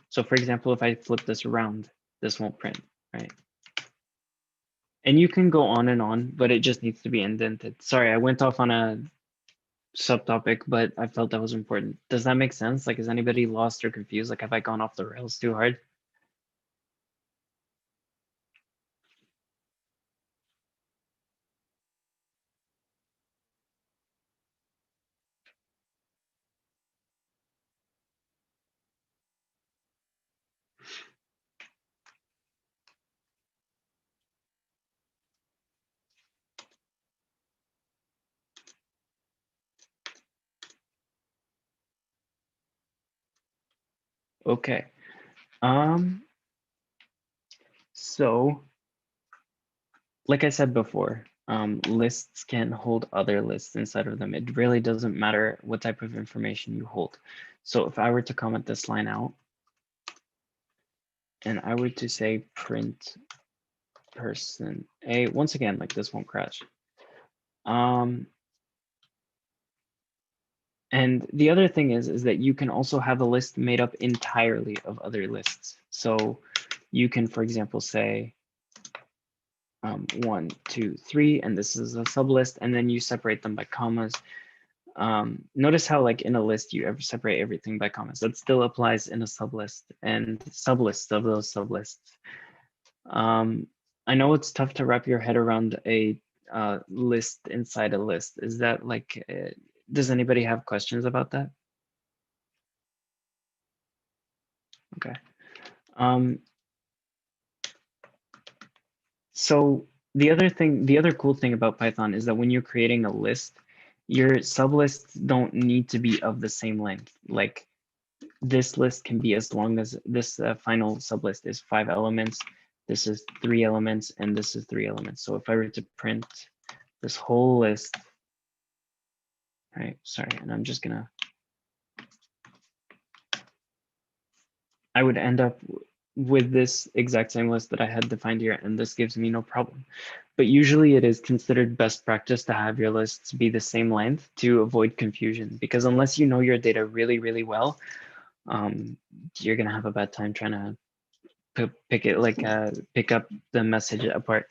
So for example, if I flip this around, this won't print, right? And you can go on, but it just needs to be indented. Sorry, I went off on a subtopic, but I felt that was important. Does that make sense? Like, is anybody lost or confused? Like, have I gone off the rails too hard? Okay. So like I said before, lists can hold other lists inside of them. It really doesn't matter what type of information you hold. So if I were to comment this line out and I were to say print person A, once again, like this won't crash. And the other thing is that you can also have a list made up entirely of other lists. So you can, for example, say 1, 2, 3, and this is a sublist, and then you separate them by commas. Notice how like in a list, you ever separate everything by commas. That still applies in a sublist and sublists of those sublists. I know it's tough to wrap your head around a list inside a list. Is that like, does anybody have questions about that? Okay. So the other cool thing about Python is that when you're creating a list, your sublists don't need to be of the same length. Like this list can be as long as this final sublist is 5 elements. This is 3 elements, and this is 3 elements. So if I were to print this whole list, right? Sorry, and I'm just gonna. I would end up with this exact same list that I had defined here, and this gives me no problem. But usually it is considered best practice to have your lists be the same length to avoid confusion, because unless you know your data really, really well, you're gonna have a bad time trying to pick up the message apart.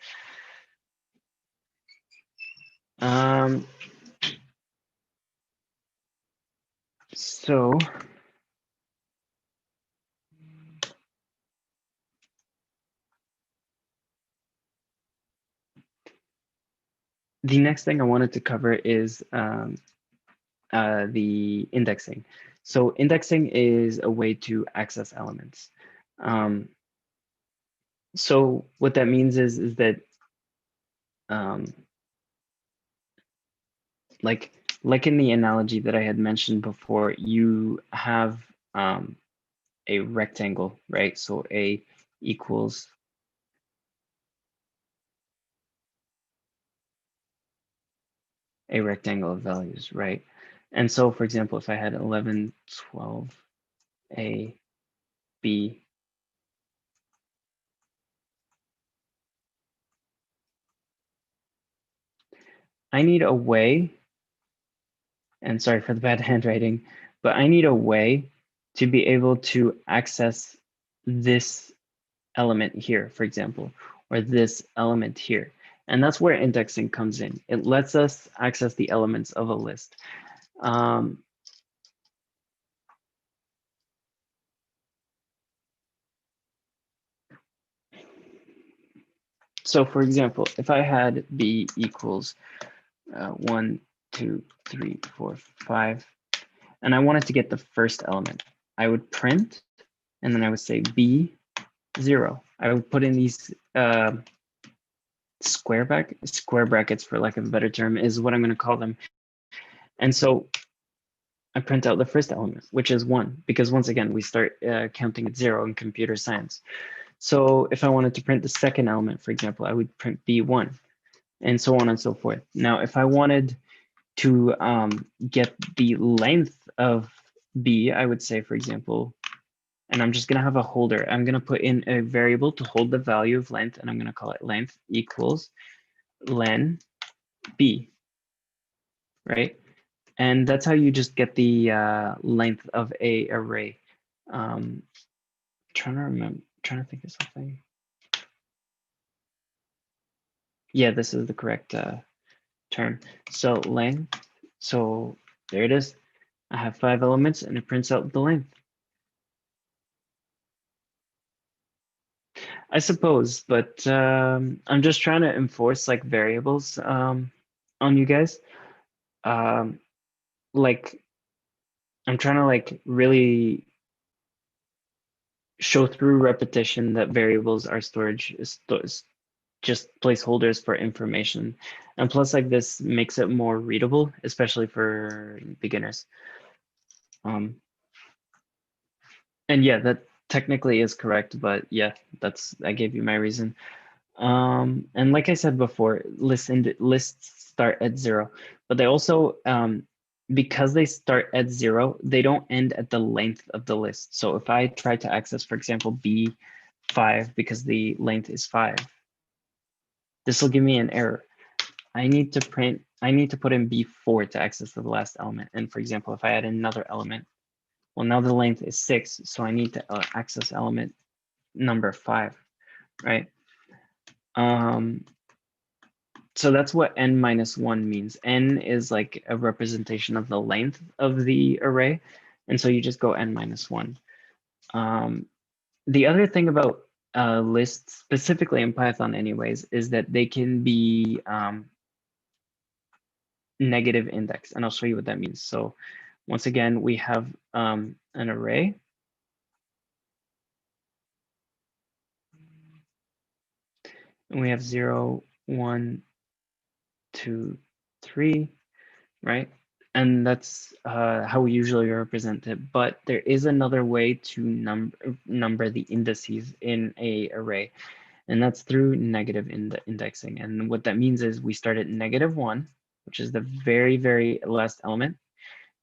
So the next thing I wanted to cover is the indexing. So indexing is a way to access elements. So what that means is that like in the analogy that I had mentioned before, you have a rectangle, right? So A equals a rectangle of values, right? And so, for example, if I had 11, 12, A, B, I need a way, and sorry for the bad handwriting, but I need a way to be able to access this element here, for example, or this element here. And that's where indexing comes in. It lets us access the elements of a list. So for example, if I had b equals 1, 2, 3, 4, 5, and I wanted to get the first element, I would print, and then I would say b 0. I would put in these square brackets, for lack of a better term, is what I'm going to call them. And so I print out the first element, which is 1, because once again, we start counting at 0 in computer science. So if I wanted to print the second element, for example, I would print b1, and so on and so forth. Now, if I wanted to get the length of b, I would say, for example, and I'm just going to have a holder. I'm going to put in a variable to hold the value of length, and I'm going to call it length equals len b, right? And that's how you just get the length of a array. Trying to think of something. Yeah, this is the correct term. So length, so there it is. I have 5 elements and it prints out the length. I suppose, but I'm just trying to enforce like variables on you guys. Like I'm trying to like really show through repetition that variables are just placeholders for information. And plus, like, this makes it more readable, especially for beginners. And yeah, that technically is correct, but yeah, I gave you my reason. And like I said before, lists start at 0, but they also, because they start at 0, they don't end at the length of the list. So if I try to access, for example, B5 because the length is 5, this will give me an error. I need to put in B4 to access the last element. And for example, if I add another element, well, now the length is 6, so I need to access element number 5, right? So that's what n minus 1 means. N is like a representation of the length of the array. And so you just go n minus 1. The other thing about lists, specifically in Python anyways, is that they can be negative index. And I'll show you what that means. So once again, we have an array. And we have 0, 1, 2, 3, right? And that's how we usually represent it. But there is another way to number the indices in a array, and that's through negative indexing. And what that means is we start at -1, which is the very, very last element,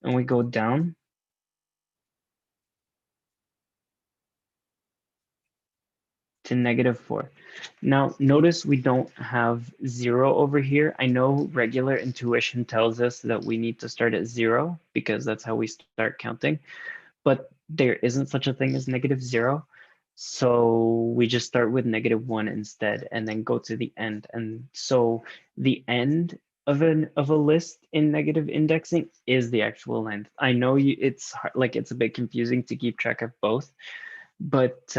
and we go down to -4. Now, notice we don't have 0 over here. I know regular intuition tells us that we need to start at 0 because that's how we start counting, but there isn't such a thing as -0. So we just start with -1 instead and then go to the end. And so the end of a list in negative indexing is the actual length. I know it's hard, like it's a bit confusing to keep track of both, but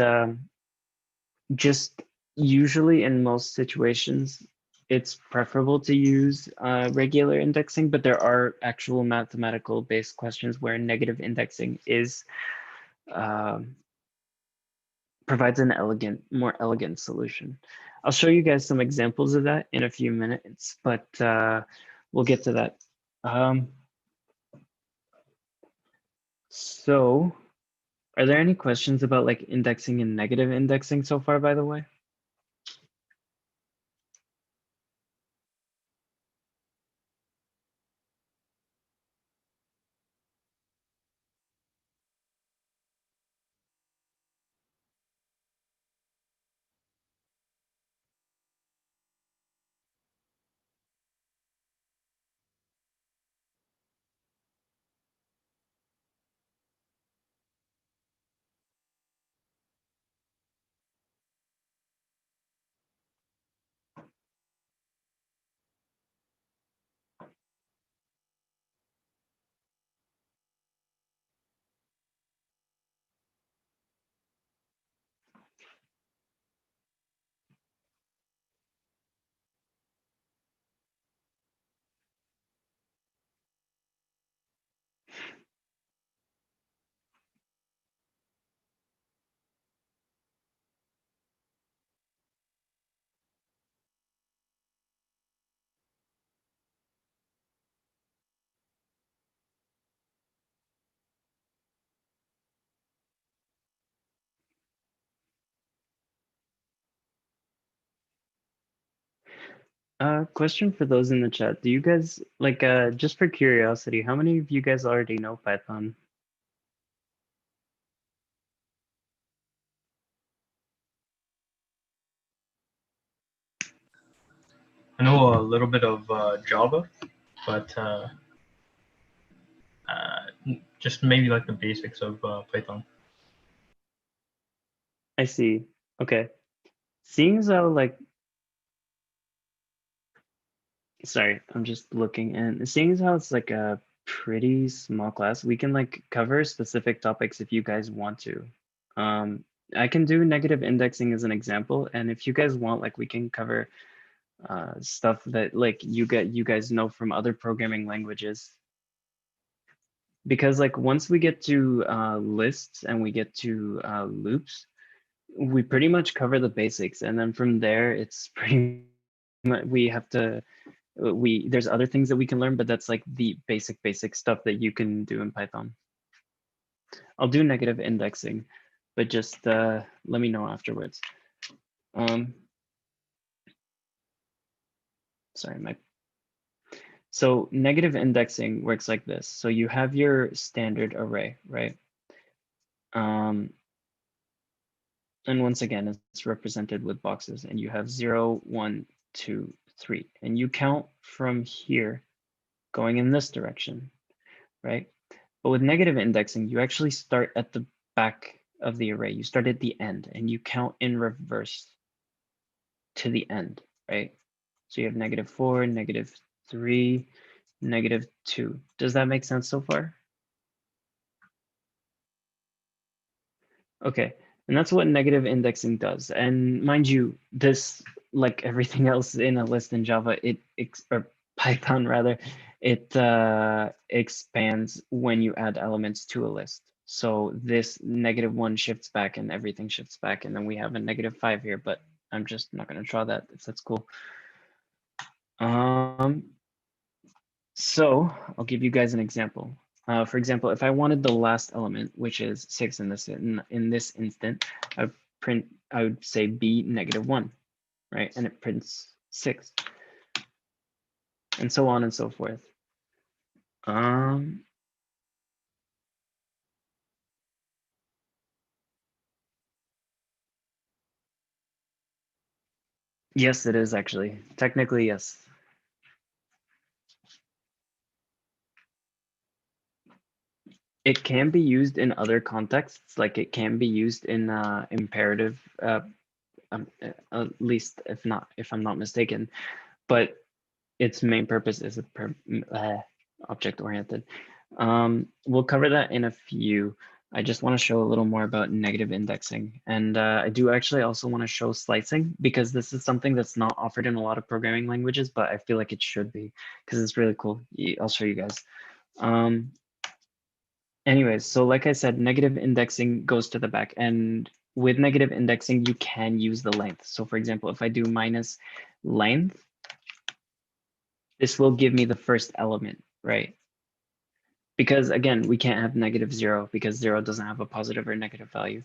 just usually in most situations, it's preferable to use regular indexing, but there are actual mathematical based questions where negative indexing is provides an more elegant solution. I'll show you guys some examples of that in a few minutes, but we'll get to that. So are there any questions about like indexing and negative indexing so far, by the way? Question for those in the chat. Do you guys, like, just for curiosity, how many of you guys already know Python?
I know a little bit of Java, but just maybe like the basics of Python.
I see. Okay. Seeing as how, like, sorry, I'm just looking, and seeing as how it's like a pretty small class, we can like cover specific topics if you guys want to. I can do negative indexing as an example, and if you guys want, like, we can cover stuff that like you guys know from other programming languages. Because like once we get to lists and we get to loops, we pretty much cover the basics, and then from there it's pretty much we have to there's other things that we can learn, but that's like the basic stuff that you can do in Python. I'll do negative indexing, but just let me know afterwards. Sorry, so negative indexing works like this. So you have your standard array, right? And once again, it's represented with boxes, and you have 0, 1, 2, 3, and you count from here going in this direction, right? But with negative indexing, you actually start at the back of the array. You start at the end and you count in reverse to the end, right? So you have -4, -3, -2. Does that make sense so far? Okay, and that's what negative indexing does. And mind you, this, like everything else in a list in Java, or Python rather, it expands when you add elements to a list. So this -1 shifts back and everything shifts back, and then we have a -5 here, but I'm just not going to draw that if that's cool. So I'll give you guys an example. For example, if I wanted the last element, which is 6 in this instant, I would say b -1, right? And it prints 6, and so on and so forth. Yes, it is actually. Technically, yes. It can be used in other contexts, like it can be used in imperative, at least if I'm not mistaken, but its main purpose is object-oriented. We'll cover that in a few. I just want to show a little more about negative indexing. And I do actually also want to show slicing, because this is something that's not offered in a lot of programming languages, but I feel like it should be because it's really cool. I'll show you guys. Anyways, so like I said, negative indexing goes to the back. And with negative indexing, you can use the length. So for example, if I do minus length, this will give me the first element, right? Because again, we can't have -0 because 0 doesn't have a positive or negative value.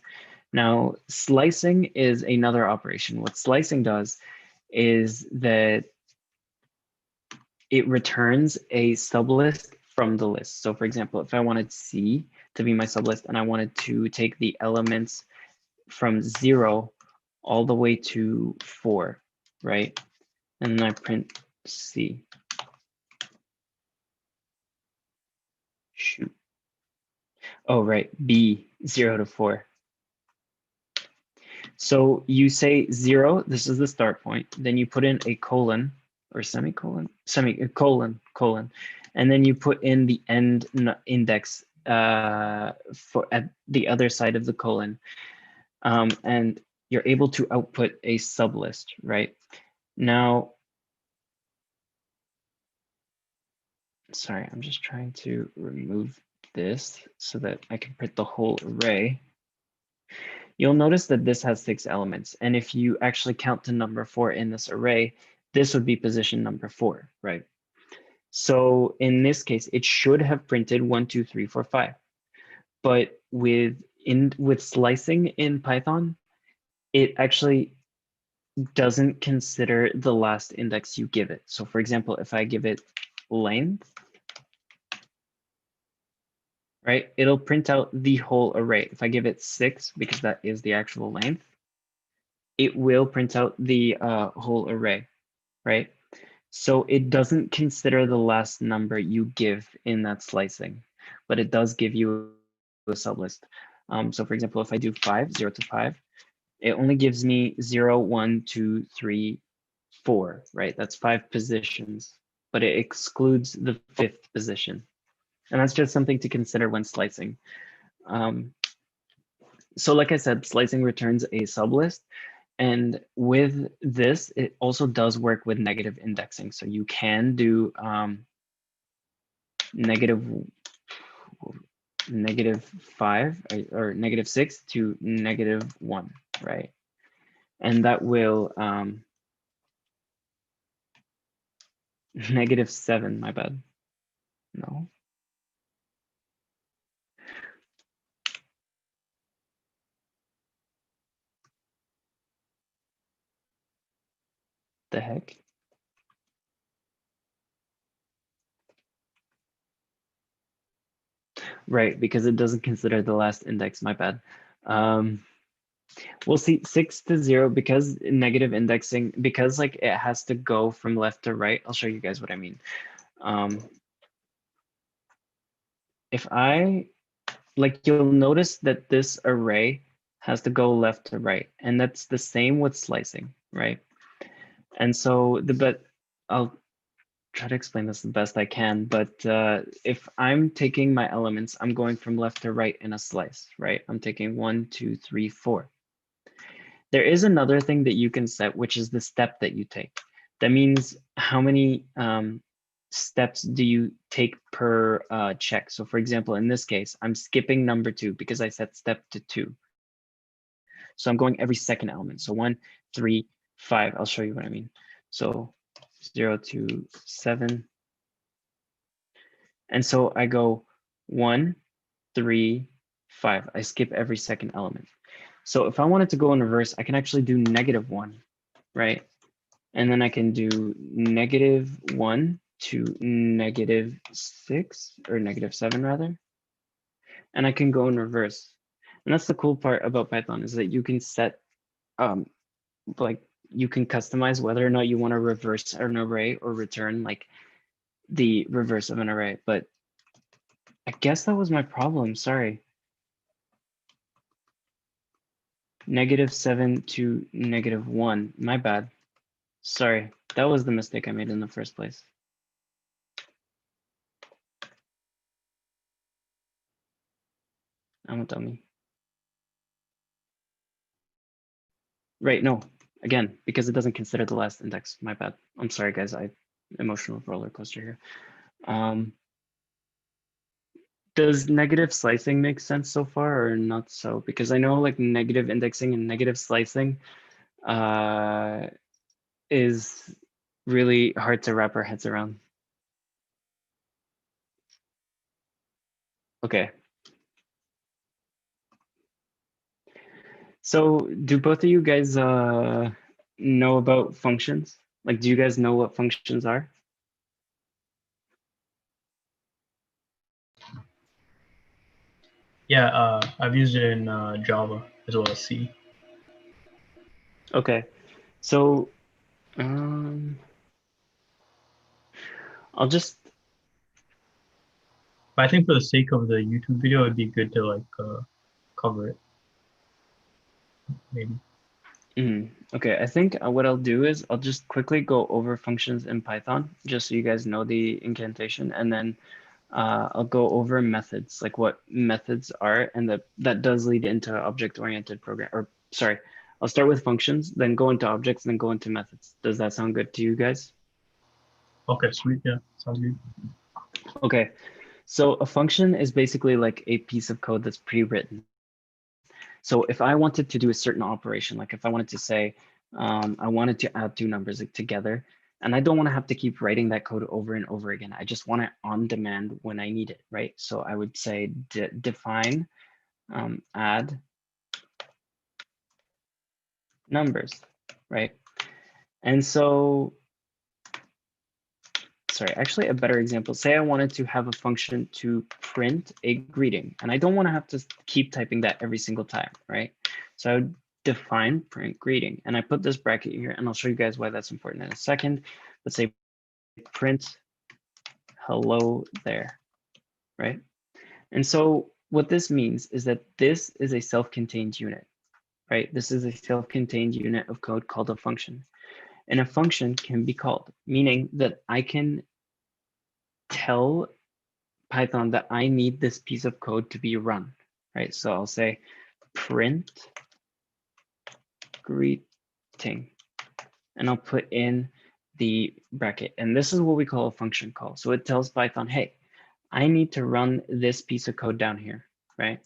Now, slicing is another operation. What slicing does is that it returns a sublist from the list. So for example, if I wanted C to be my sublist and I wanted to take the elements from 0 all the way to 4, right? And then I print C. Shoot. Oh, right, B, 0 to 4. So you say 0, this is the start point. Then you put in a colon or semicolon, colon, and then you put in the end index for at the other side of the colon. And you're able to output a sublist, right? Now, sorry, I'm just trying to remove this so that I can print the whole array. You'll notice that this has 6 elements. And if you actually count to number 4 in this array, this would be position number 4, right? So in this case, it should have printed 1, 2, 3, 4, 5. But with slicing in Python, it actually doesn't consider the last index you give it. So for example, if I give it length, right, it'll print out the whole array. If I give it 6, because that is the actual length, it will print out the whole array, right? So it doesn't consider the last number you give in that slicing, but it does give you a sublist. So for example, if I do 5, 0 to 5, it only gives me 0, 1, 2, 3, 4, right? That's 5 positions, but it excludes the 5th position. And that's just something to consider when slicing. So like I said, slicing returns a sublist. And with this, it also does work with negative indexing. So you can do -5 or -6 to -1, right? And that will -7, my bad. No. The heck? Right, because it doesn't consider the last index, my bad. We'll see 6 to 0 because negative indexing, because like it has to go from left to right. I'll show you guys what I mean. If I, like, you'll notice that this array has to go left to right, and that's the same with slicing, right? And so I'll try to explain this the best I can, but if I'm taking my elements, I'm going from left to right in a slice, right? I'm taking 1, 2, 3, 4. There is another thing that you can set, which is the step that you take. That means how many steps do you take per check. So for example, in this case, I'm skipping number 2 because I set step to 2. So I'm going every second element. So 1, 3, 5. I'll show you what I mean. So 0 to 7. And so I go 1, 3, 5. I skip every second element. So if I wanted to go in reverse, I can actually do -1, right? And then I can do -1 to -6 or -7 rather. And I can go in reverse. And that's the cool part about Python, is that you can set, like, you can customize whether or not you want to reverse an array or return like the reverse of an array. But I guess that was my problem, sorry. -7 to -1, my bad. Sorry, that was the mistake I made in the first place. I'm a dummy. Right, no, again, because it doesn't consider the last index, my bad. I'm sorry, guys, emotional roller coaster here. Does negative slicing make sense so far or not so? Because I know like negative indexing and negative slicing is really hard to wrap our heads around. Okay. So do both of you guys know about functions? Like, do you guys know what functions are?
Yeah, I've used it in Java as well as C.
Okay, so I'll just.
But I think for the sake of the YouTube video, it'd be good to like cover it, maybe.
Okay, I think what I'll do is I'll just quickly go over functions in Python, just so you guys know the incantation, and then I'll go over methods, like what methods are, and that does lead into object-oriented program, or sorry, I'll start with functions, then go into objects, then go into methods. Does that sound good to you guys?
Okay, sweet. Yeah, sounds good.
Okay, so a function is basically like a piece of code that's pre-written. So if I wanted to do a certain operation, like if I wanted to say, I wanted to add two numbers together, and I don't want to have to keep writing that code over and over again. I just want it on demand when I need it, right? So I would say define add numbers, right? And so, sorry, actually a better example, say I wanted to have a function to print a greeting, and I don't want to have to keep typing that every single time, right? So I would define print greeting, and I put this bracket here, and I'll show you guys why that's important in a second. Let's say print hello there, right? And so what this means is that this is a self-contained unit, right? This is a self-contained unit of code called a function. And a function can be called, meaning that I can tell Python that I need this piece of code to be run, right? So I'll say print greeting, and I'll put in the bracket. And this is what we call a function call. So it tells Python, hey, I need to run this piece of code down here, right?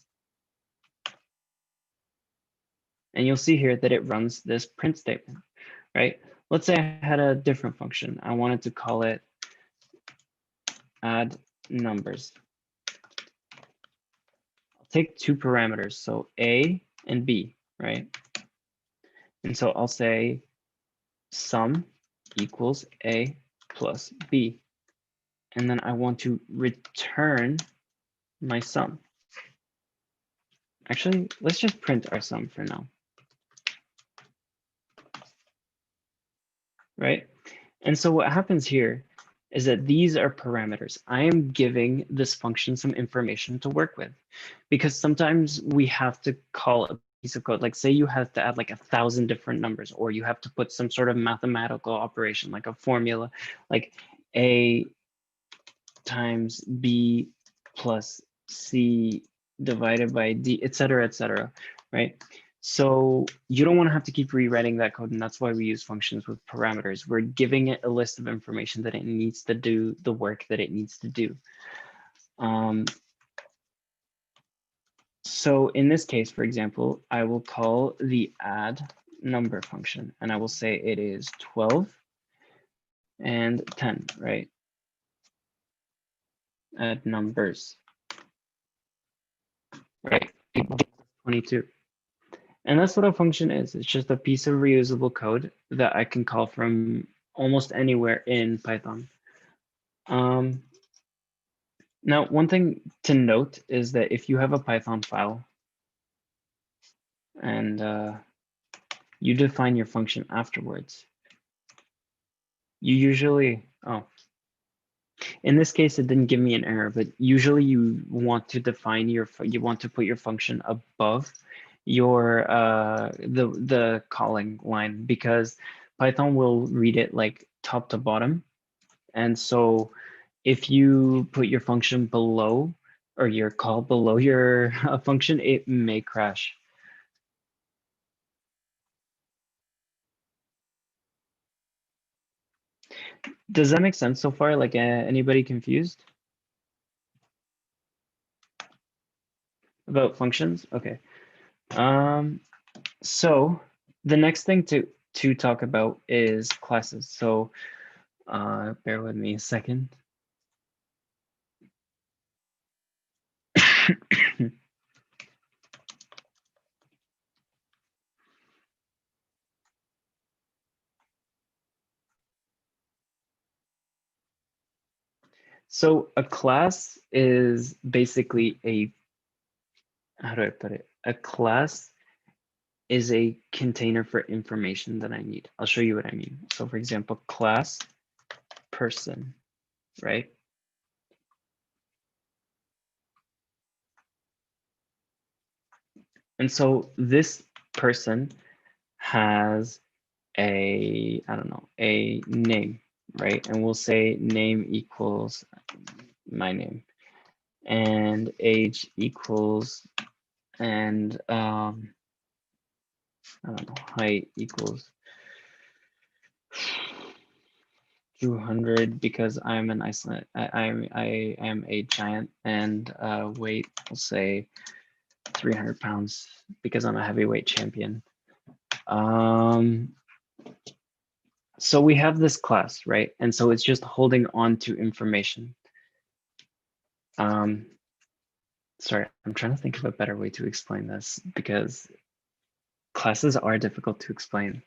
And you'll see here that it runs this print statement, right? Let's say I had a different function. I wanted to call it add numbers. I'll take two parameters, so A and B, right? And so I'll say sum equals A plus B. And then I want to return my sum. Actually, let's just print our sum for now. Right? And so what happens here is that these are parameters. I am giving this function some information to work with, because sometimes we have to call a piece of code, like say you have to add like 1,000 different numbers, or you have to put some sort of mathematical operation, like a formula, like A times B plus C divided by D, et cetera, right? So you don't want to have to keep rewriting that code, and that's why we use functions with parameters. We're giving it a list of information that it needs to do the work that it needs to do. So in this case, for example, I will call the add number function, and I will say it is 12 and 10, right? Add numbers, right? 22. And that's what a function is. It's just a piece of reusable code that I can call from almost anywhere in Python. Now, one thing to note is that if you have a Python file and you define your function afterwards, you usually, in this case, it didn't give me an error, but usually you want to define you want to put your function above your the calling line, because Python will read it like top to bottom. And so if you put your function below, or your call below your function, it may crash. Does that make sense so far? Like anybody confused about functions? Okay. So the next thing to talk about is classes. So bear with me a second. So a class is basically how do I put it? A class is a container for information that I need. I'll show you what I mean. So for example, class person, right? And so this person has I don't know, a name, right? And we'll say name equals my name, and age equals, and I don't know, height equals 200, because I'm an Iceland, I am a giant, and weight, we'll say 300 pounds, because I'm a heavyweight champion. So we have this class, right? And so it's just holding on to information. Sorry, I'm trying to think of a better way to explain this, because classes are difficult to explain.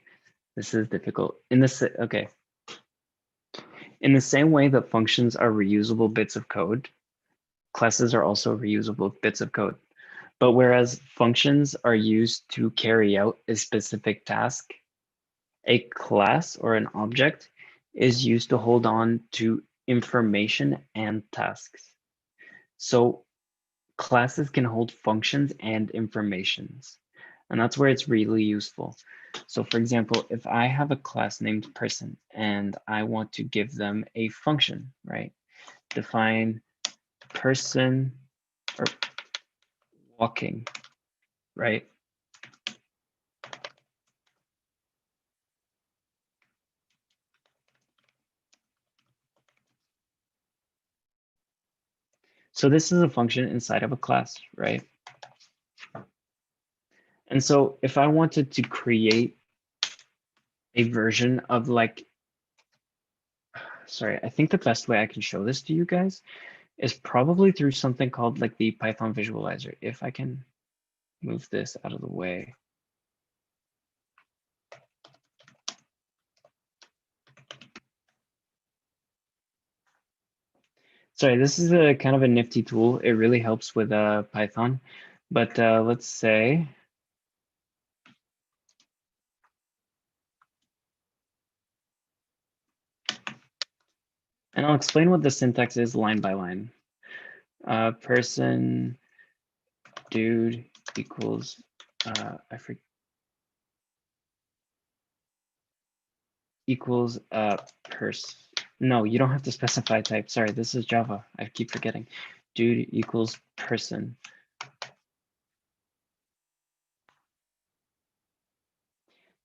This is difficult. Okay. In the same way that functions are reusable bits of code, classes are also reusable bits of code. But whereas functions are used to carry out a specific task, a class or an object is used to hold on to information and tasks. So classes can hold functions and informations, and that's where it's really useful. So for example, if I have a class named person and I want to give them a function, right? Define person or walking, right? So this is a function inside of a class, right? And so if I wanted to create a version of like, sorry, I think the best way I can show this to you guys is probably through something called like the Python visualizer. If I can move this out of the way. Sorry, this is a kind of a nifty tool. It really helps with Python, but let's say, and I'll explain what the syntax is line by line. Person dude equals, I forget, equals person. No, you don't have to specify type. Sorry, this is Java. I keep forgetting. Dude equals person.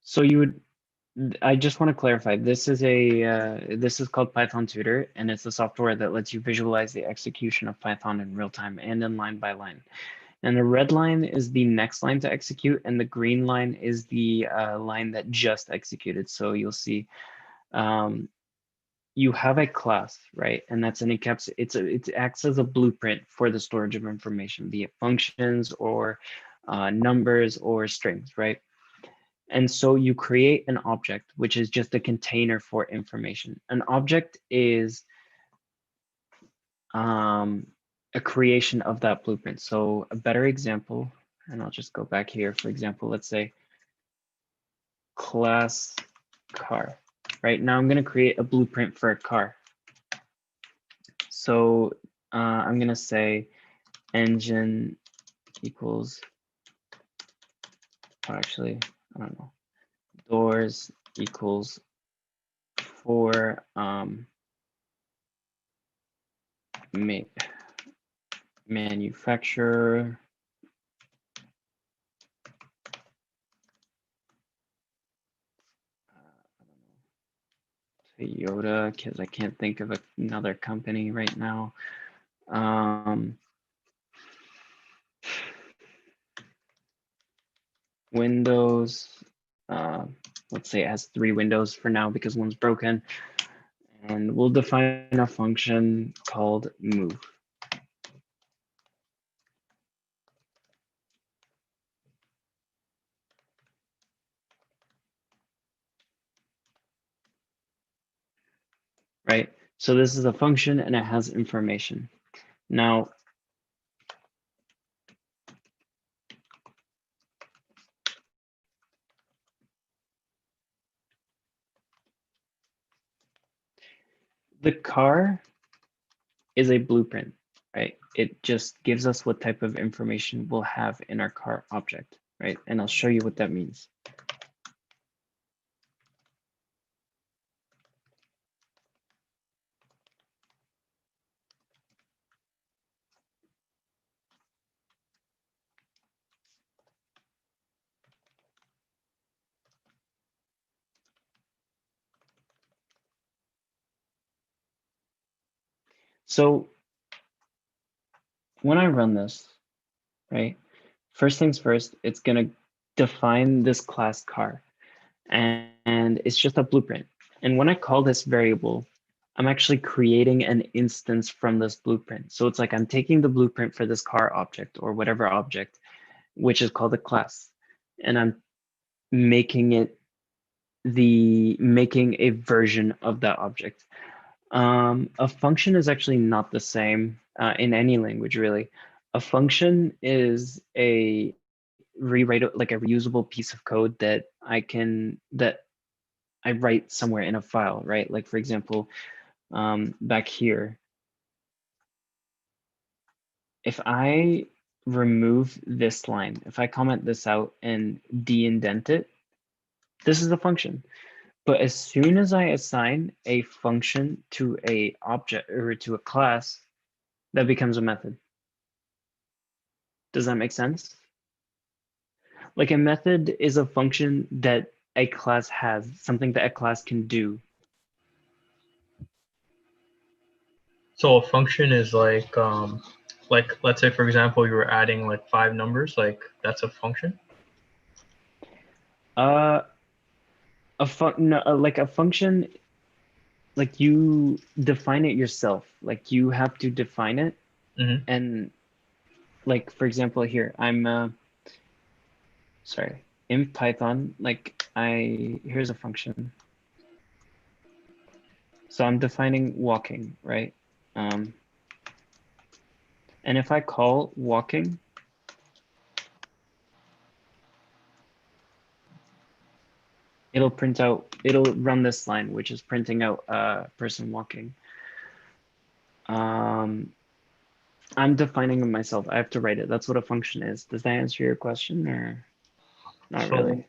So you would, I just want to clarify, this is called Python Tutor, and it's a software that lets you visualize the execution of Python in real time and in line by line. And the red line is the next line to execute, and the green line is the line that just executed. So you'll see you have a class, right? And that's an it acts as a blueprint for the storage of information, be it functions or numbers or strings, right? And so you create an object, which is just a container for information. An object is a creation of that blueprint. So a better example, and I'll just go back here. For example, let's say class car. Right now I'm going to create a blueprint for a car. So I'm going to say engine equals, or actually, I don't know, doors equals for manufacturer, Toyota, because I can't think of another company right now. Windows, let's say it has 3 windows for now because one's broken. And we'll define a function called move. Right? So this is a function and it has information. Now, the car is a blueprint, right? It just gives us what type of information we'll have in our car object, right? And I'll show you what that means. So when I run this, right, first things first, it's going to define this class car, and it's just a blueprint. And when I call this variable, I'm actually creating an instance from this blueprint. So it's like I'm taking the blueprint for this car object or whatever object, which is called a class, and I'm making it the making a version of that object. A function is actually not the same in any language, really. A function is a rewrite, like a reusable piece of code that that I write somewhere in a file, right? Like for example, back here, if I remove this line, if I comment this out and de-indent it, this is a function. But as soon as I assign a function to a object or to a class, that becomes a method. Does that make sense? Like a method is a function that a class has, something that a class can do.
So a function is like let's say for example you were adding like 5 numbers, like that's a function.
Uh, no, like a function, like you define it yourself. Like you have to define it,
Mm-hmm.
and like for example here, I'm sorry, in Python, like here's a function. So I'm defining walking, right? And if I call walking, it'll run this line, which is printing out a person walking. I'm defining it myself. I have to write it. That's what a function is. Does that answer your question or not
So
really?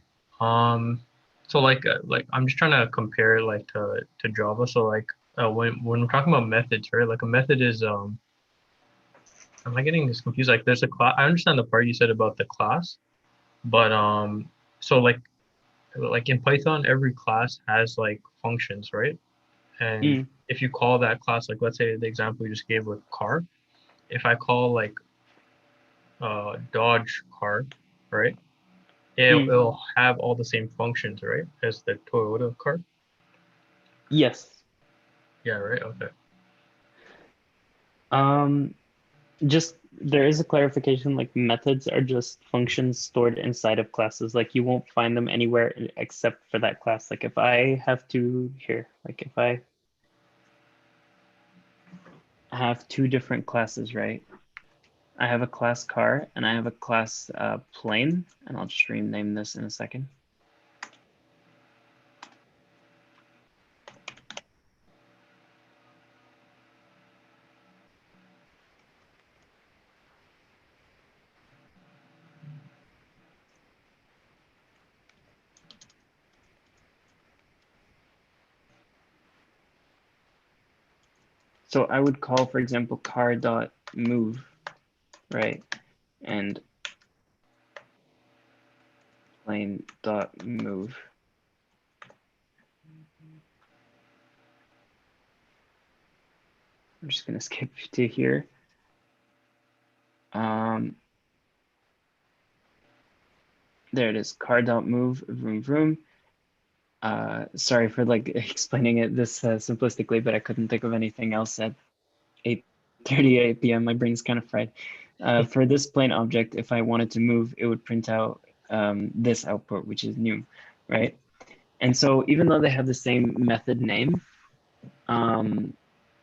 so like I'm just trying to compare it like to Java. So like when we're talking about methods, right? Like a method is am I getting this confused? Like there's a class. I understand the part you said about the class, but so like in Python, every class has like functions, right? And
Mm,
if you call that class, like let's say the example you just gave with car, if I call like Dodge car, right?
mm.
It'll have all the same functions, right, as the Toyota car.
Yes.
Yeah, right. Okay.
Um, just there is a clarification, like methods are just functions stored inside of classes. Like you won't find them anywhere except for that class. Like if I have to here, like if I have two different classes, right? I have a class car and I have a class plane, and I'll just rename this in a second. So I would call, for example, car.move, right? And plane.move. I'm just going to skip to here. There it is, car.move, vroom, vroom. Sorry for like explaining it this simplistically, but I couldn't think of anything else at 8:38 p.m. My brain's kind of fried. For this plane object, if I wanted to move, it would print out this output, which is new, right? And so even though they have the same method name,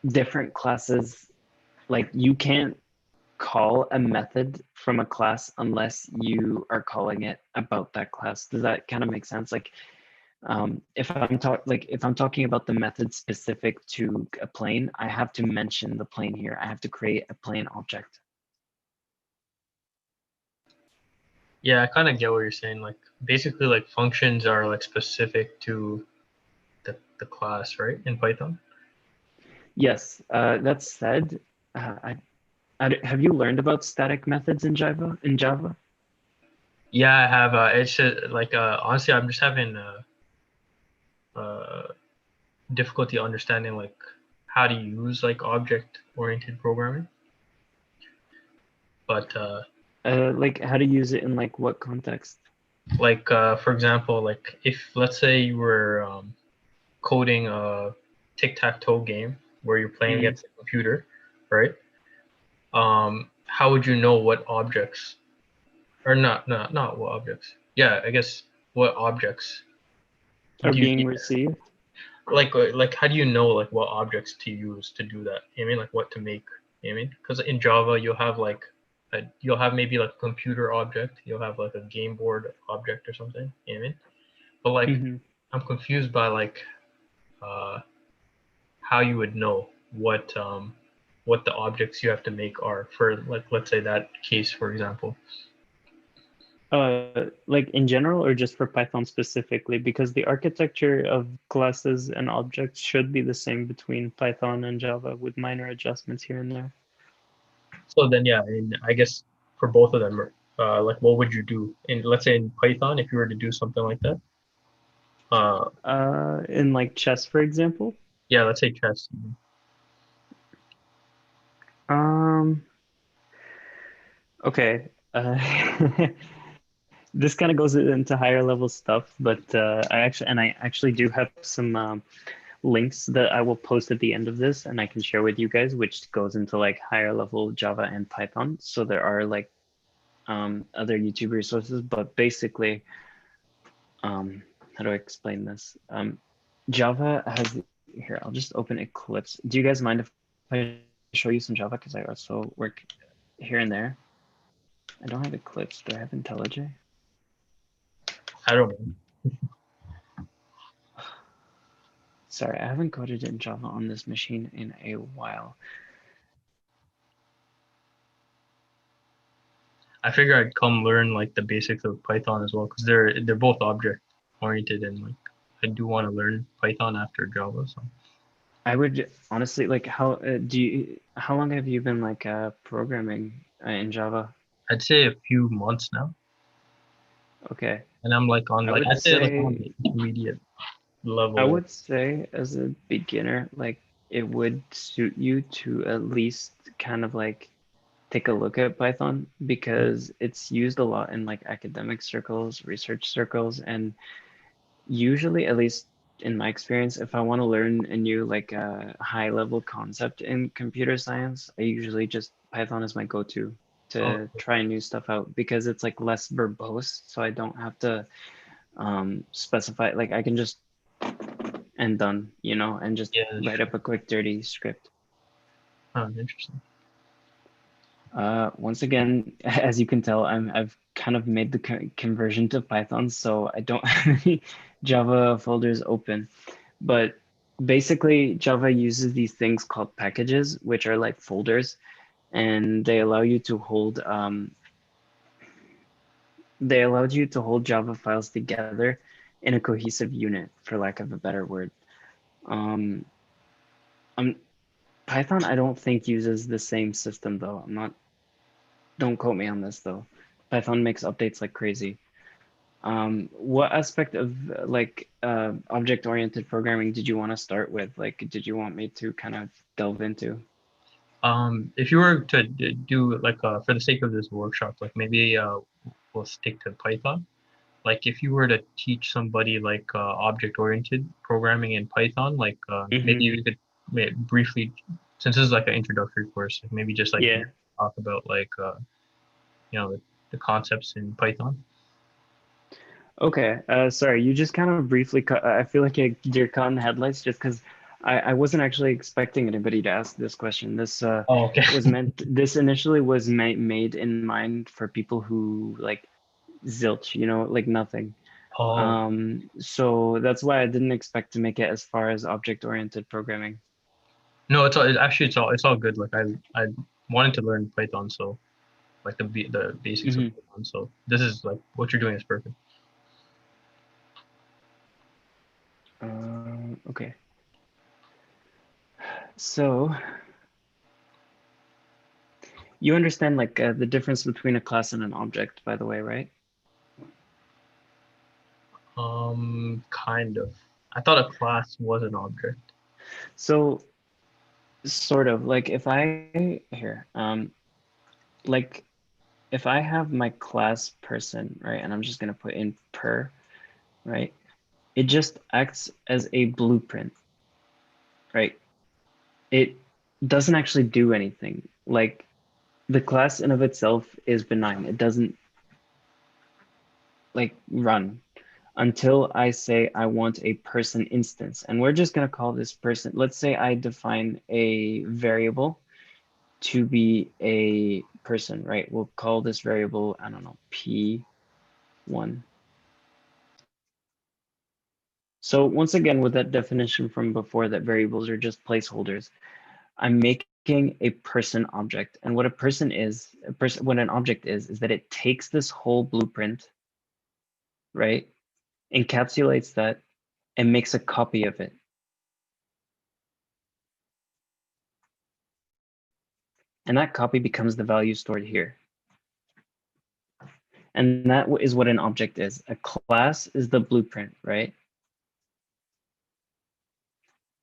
different classes, like you can't call a method from a class unless you are calling it about that class. Does that kind of make sense? Like if I'm talking about the method specific to a plane, I have to mention the plane here. I have to create a plane object.
Yeah, I kind of get what you're saying. Like basically, like functions are like specific to the class, right, in Python.
Yes, that said, have you learned about static methods in Java?
Yeah, I have. It's just, like honestly, I'm just having uh, difficulty understanding like how to use like object-oriented programming. But
Like how to use it in like what context?
like for example, like if let's say you were coding a tic-tac-toe game where you're playing
Mm,
against a computer, right? How would you know what objects or not what objects? Yeah, I guess what objects
are
Do you
being received.
like how do you know like what objects to use to do that? You know what I mean, like what to make. You know what I mean, because in Java you'll have like you'll have maybe like a computer object, you'll have like a game board object or something. You know what I mean? But like
Hmm.
I'm confused by like uh, how you would know what the objects you have to make are for like let's say that case for example.
Like in general or just for Python specifically? Because the architecture of classes and objects should be the same between Python and Java with minor adjustments here and there.
So then yeah, and I guess for both of them, like what would you do in let's say in Python if you were to do something like that? Uh,
In like chess, for example.
yeah, let's say chess.
Um, okay. This kind of goes into higher level stuff, but I actually do have some links that I will post at the end of this, and I can share with you guys, which goes into like higher level Java and Python. So there are like other YouTube resources, but basically, how do I explain this? Java has here. I'll just open Eclipse. Do you guys mind if I show you some Java? Because I also work here and there. I don't have Eclipse. Do I have IntelliJ?
I don't know.
Sorry, I haven't coded in Java on this machine in a while.
I figure I'd come learn like the basics of Python as well because they're both object oriented and like I do want to learn Python after Java. So
I would honestly like how long have you been like programming in Java?
I'd say a few months now,
Okay.
and I'm like on
I
like
would
I'd say like I'm on
say
the intermediate
I
level.
would say as a beginner, like it would suit you to at least kind of like take a look at Python because it's used a lot in like academic circles, research circles, and usually, at least in my experience, if I want to learn a new like high level concept in computer science, I usually just Python is my go-to
Oh,
to try new stuff out because it's like less verbose, so I don't have to specify like I can just and done, and just
yeah, that's
write
true.
up a quick dirty script.
Interesting.
Once again, as you can tell, I've kind of made the conversion to Python, so I don't have any Java folders open. But basically, Java uses these things called packages, which are like folders, and they allowed you to hold Java files together in a cohesive unit, for lack of a better word. Um, um, Python, I don't think uses the same system though. Don't quote me on this though. Python makes updates like crazy. What aspect of like object-oriented programming did you want to start with? Like, did you want me to kind of delve into?
If you were to do like for the sake of this workshop, like maybe we'll stick to Python. Like if you were to teach somebody like object-oriented programming in Python, like maybe
Hmm.
you could briefly, since this is like an introductory course, like maybe just like
Yeah.
briefly talk about like the concepts in Python.
Okay. Sorry, you just kind of briefly cut. I feel like you're caught in the headlights just because I wasn't actually expecting anybody to ask this question.
Oh, okay.
This initially was made in mind for people who like zilch, like nothing.
Oh,
So that's why I didn't expect to make it as far as object-oriented programming.
no, actually it's all good. Like I wanted to learn Python, so like the basics of
Hmm.
Python. So this is like what you're doing is perfect.
Okay. So you understand like the difference between a class and an object, by the way, right?
Kind of. I thought a class was an object.
So sort of like if I here, like if I have my class person, right, and I'm just gonna put in per, right, it just acts as a blueprint, right? It doesn't actually do anything. Like the class in of itself is benign. It doesn't like run. until I say I want a person instance. And we're just going to call this person. Let's say I define a variable to be a person, right? We'll call this variable, I don't know, P1. So once again, with that definition from before that variables are just placeholders, I'm making a person object. And what a person is, what an object is that it takes this whole blueprint, right? Encapsulates that and makes a copy of it. And that copy becomes the value stored here. And that is what an object is. A class is the blueprint, right?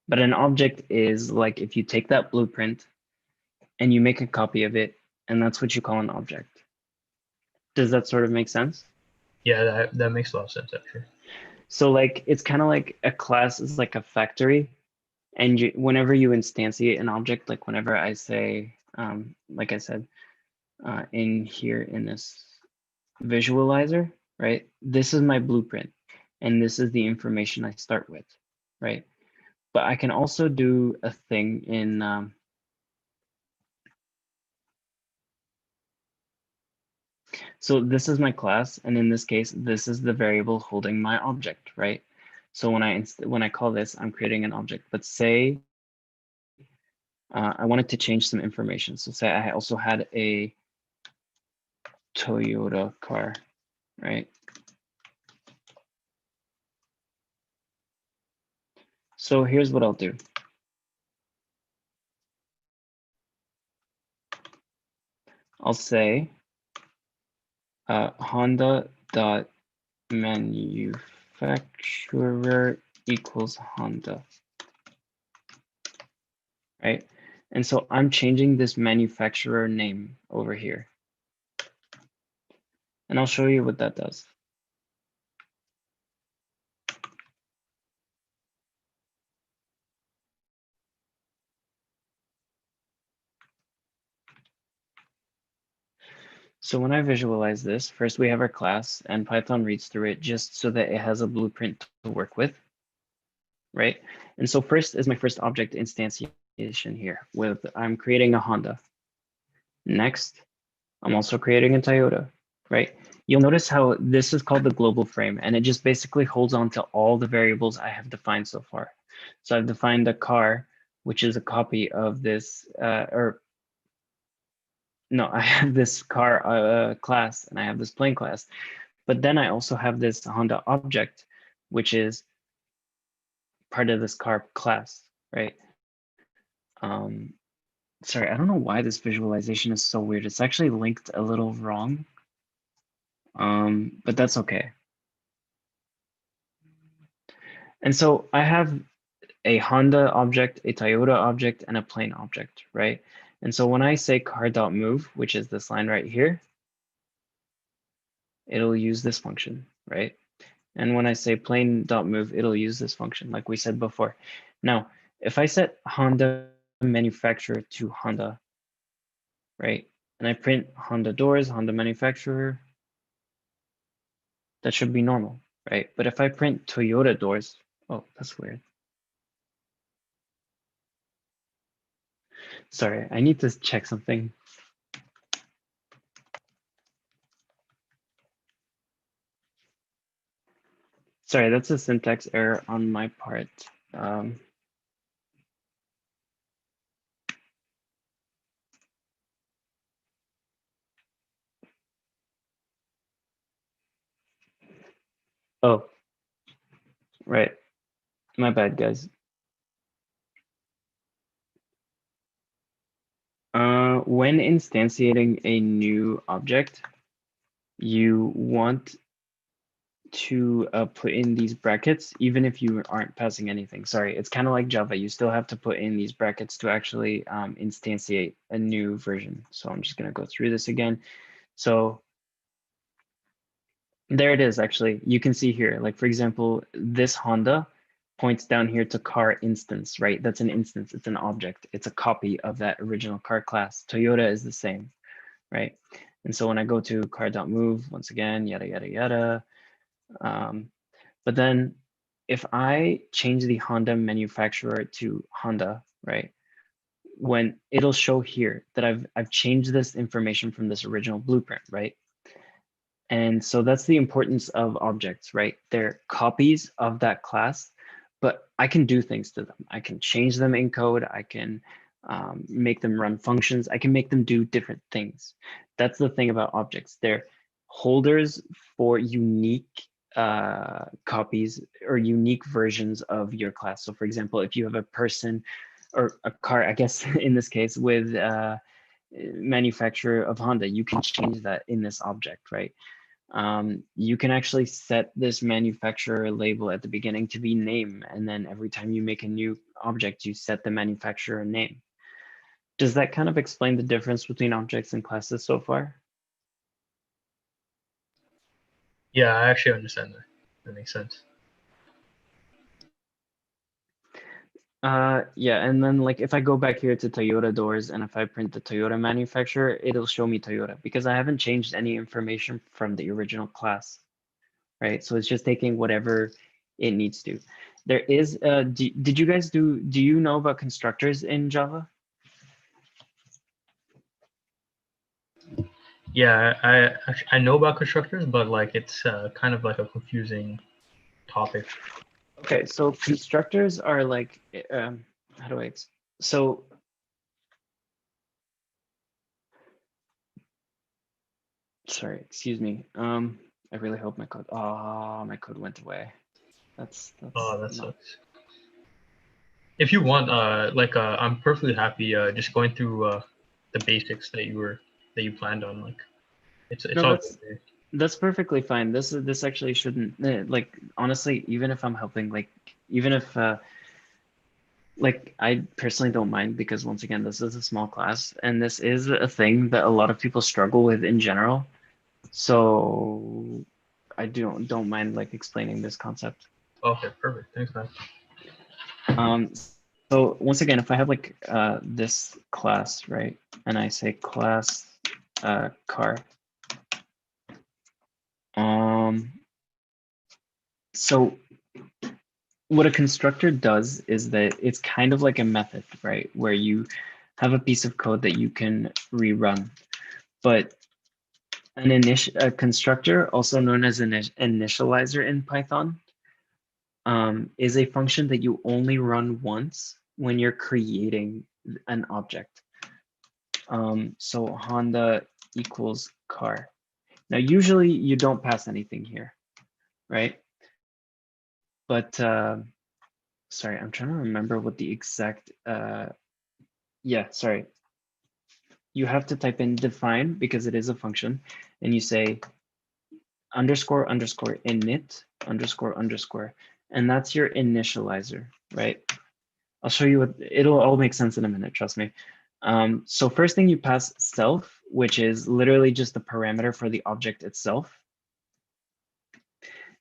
But an object is like if you take that blueprint and you make a copy of it, and that's what you call an object. Does that sort of make sense?
Yeah, that makes a lot of sense actually.
So like it's kind of like a class is like a factory, and whenever you instantiate an object, like whenever I say, like I said, in here in this visualizer, right? This is my blueprint, and this is the information I start with, right? But I can also do a thing in so this is my class, and in this case, this is the variable holding my object, right? So when I call this, I'm creating an object. But say I wanted to change some information. So say I also had a Toyota car, right? So here's what I'll do. I'll say Honda dot manufacturer equals Honda, right? And so I'm changing this manufacturer name over here. And I'll show you what that does. So when I visualize this, first we have our class and Python reads through it just so that it has a blueprint to work with, right? And so first is my first object instantiation here with I'm creating a Honda. Next, I'm also creating a Toyota, right? You'll notice how this is called the global frame, and it just basically holds on to all the variables I have defined so far. So I've defined a car, which is a copy of this, I have this car class and I have this plane class, but then I also have this Honda object, which is part of this car class, right? Sorry, I don't know why this visualization is so weird. It's actually linked a little wrong, but that's okay. And so I have a Honda object, a Toyota object, and a plane object, right? And so when I say car.move, which is this line right here, it'll use this function, right? And when I say plane.move, it'll use this function like we said before. Now, if I set Honda manufacturer to Honda, right? And I print Honda doors, Honda manufacturer, that should be normal, right? But if I print Toyota doors, oh, that's weird. Sorry, I need to check something. Sorry, that's a syntax error on my part. Oh, right. My bad, guys. When instantiating a new object, you want to put in these brackets, even if you aren't passing anything. Sorry, it's kind of like Java. You still have to put in these brackets to actually instantiate a new version. So I'm just going to go through this again. So there it is, actually. You can see here, like, for example, this Honda points down here to car instance, right? That's an instance. It's an object. It's a copy of that original car class. Toyota is the same, right? And so when I go to car.move, once again, yada, yada, yada, But then if I change the Honda manufacturer to Honda, right? When it'll show here that I've changed this information from this original blueprint, right? And so that's the importance of objects, right? They're copies of that class, but I can do things to them. I can change them in code. I can make them run functions. I can make them do different things. That's the thing about objects. They're holders for unique copies or unique versions of your class. So for example, if you have a person or a car, I guess in this case with manufacturer of Honda, you can change that in this object, right? You can actually set this manufacturer label at the beginning to be name, and then every time you make a new object, you set the manufacturer name. Does that kind of explain the difference between objects and classes so far?
Yeah, I actually understand that. That makes sense.
Yeah, and then like if I go back here to Toyota doors and if I print the Toyota manufacturer, it'll show me Toyota because I haven't changed any information from the original class, right? So it's just taking whatever it needs to. There is, did you guys do you know about constructors in Java?
Yeah, I know about constructors, but like it's kind of like a confusing topic.
Okay, so constructors are like, how do I, so sorry, excuse me. I really hope my code, oh, my code went away. That's
Oh, that
not,
sucks. If you want, I'm perfectly happy just going through the basics that you planned on. Like, it's
no,
all good.
that's perfectly fine. This actually shouldn't, like, honestly, even if I'm helping, like, even if, like I personally don't mind because once again, this is a small class and this is a thing that a lot of people struggle with in general. So I don't mind like explaining this concept.
Okay, perfect. Thanks, man.
Um, so once again, if I have like this class, right, and I say class car, so what a constructor does is that it's kind of like a method, right, where you have a piece of code that you can rerun, but a constructor, also known as an initializer in Python, is a function that you only run once when you're creating an object. So Honda equals car. Now, usually you don't pass anything here, right? But sorry, I'm trying to remember what the exact, yeah, sorry. You have to type in define because it is a function and you say underscore underscore init underscore underscore, and that's your initializer, right? I'll show you what, it'll all make sense in a minute, trust me. So first thing you pass self, which is literally just the parameter for the object itself.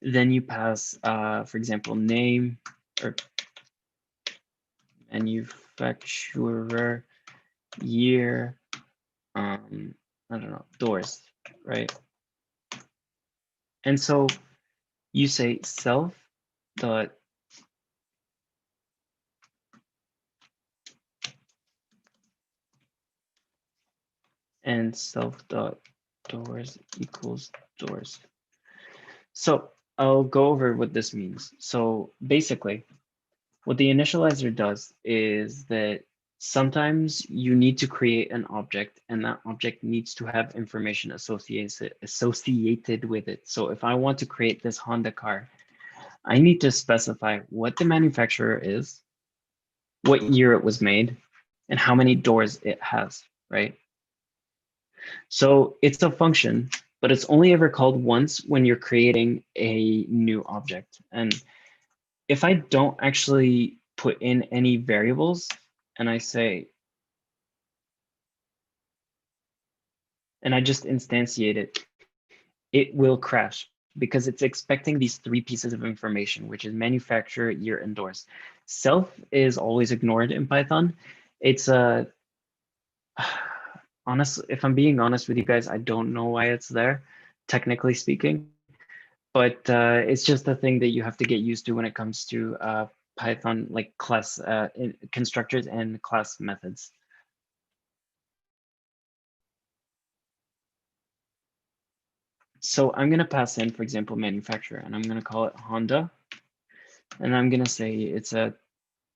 Then you pass, for example, name or manufacturer, year, I don't know, doors, right? And so you say self dot and self dot doors equals doors. So I'll go over what this means. So basically, what the initializer does is that sometimes you need to create an object and that object needs to have information associated with it. So if I want to create this Honda car, I need to specify what the manufacturer is, what year it was made, and how many doors it has, right? So it's a function, but it's only ever called once when you're creating a new object. And if I don't actually put in any variables and I say, and I just instantiate it, it will crash because it's expecting these three pieces of information, which is manufacturer, year, and doors. Self is always ignored in Python. It's a, honestly, if I'm being honest with you guys, I don't know why it's there, technically speaking. but it's just a thing that you have to get used to when it comes to Python, like class constructors and class methods. So I'm going to pass in, for example, manufacturer, and I'm going to call it Honda. And I'm going to say it's a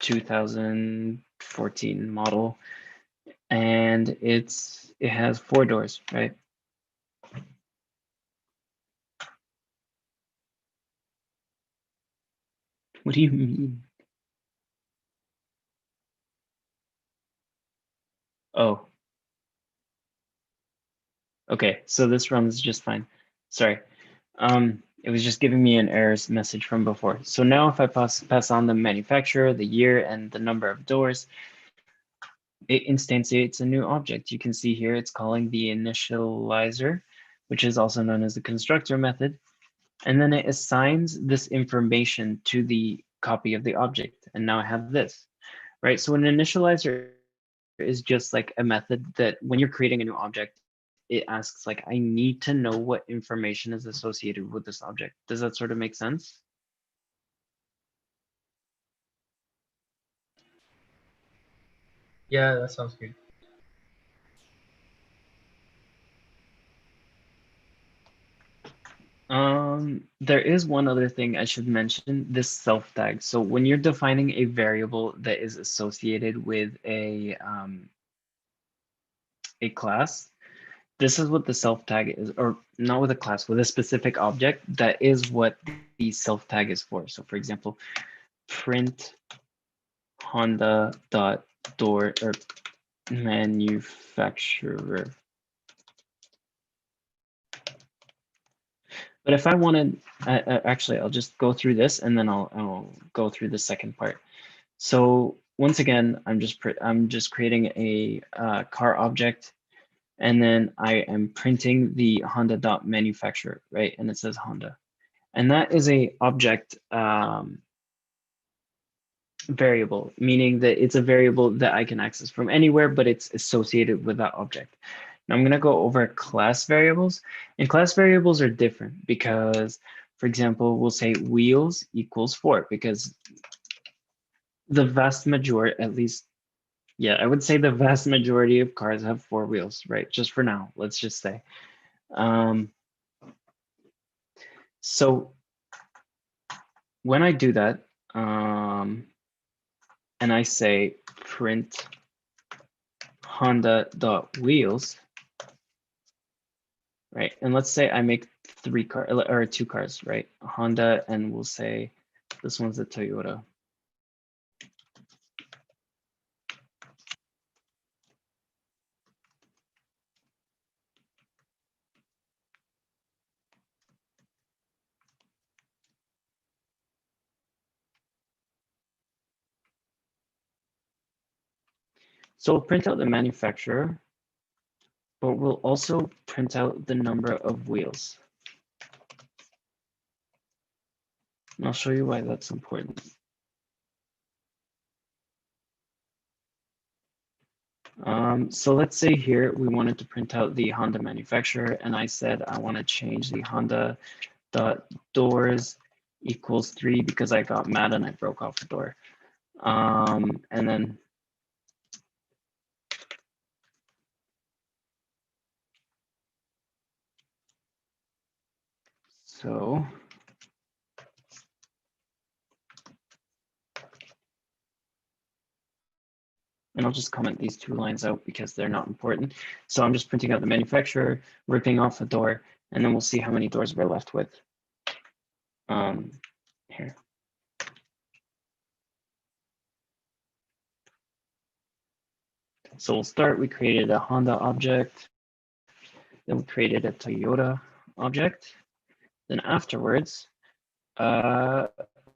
2014 model, and it has 4 doors, right? What do you mean? Oh, okay. So this runs just fine. Sorry. It was just giving me an error message from before. So now if I pass on the manufacturer, the year, and the number of doors, it instantiates a new object. You can see here it's calling the initializer, which is also known as the constructor method. And then it assigns this information to the copy of the object. And now I have this, right? So an initializer is just like a method that when you're creating a new object, it asks like, I need to know what information is associated with this object. Does that sort of make sense?
Yeah, that sounds good.
There is one other thing I should mention, this self tag. So when you're defining a variable that is associated with a class, this is what the self tag is, or not with a class, with a specific object. That is what the self tag is for. So for example, print Honda dot door or manufacturer. But if I wanted, actually, I'll just go through this and then I'll go through the second part. So once again, I'm just creating a car object, and then I am printing the Honda dot manufacturer, right? And it says Honda, and that is a object variable, meaning that it's a variable that I can access from anywhere, but it's associated with that object. Now I'm going to go over class variables, and class variables are different because, for example, we'll say wheels equals 4 because the vast majority, at least, yeah, I would say the vast majority of cars have 4 wheels, right? Just for now, let's just say. So when I do that, and I say print Honda.wheels, right? And let's say I make 2 cars, right? Honda, and we'll say this one's a Toyota. So we'll print out the manufacturer, but we'll also print out the number of wheels. And I'll show you why that's important. So let's say here we wanted to print out the Honda manufacturer, and I said I want to change the Honda dot doors equals 3 because I got mad and I broke off a door. And then so and I'll just comment these 2 lines out because they're not important. So I'm just printing out the manufacturer, ripping off a door, and then we'll see how many doors we're left with. Here. So we'll start, we created a Honda object, then we created a Toyota object. Then afterwards,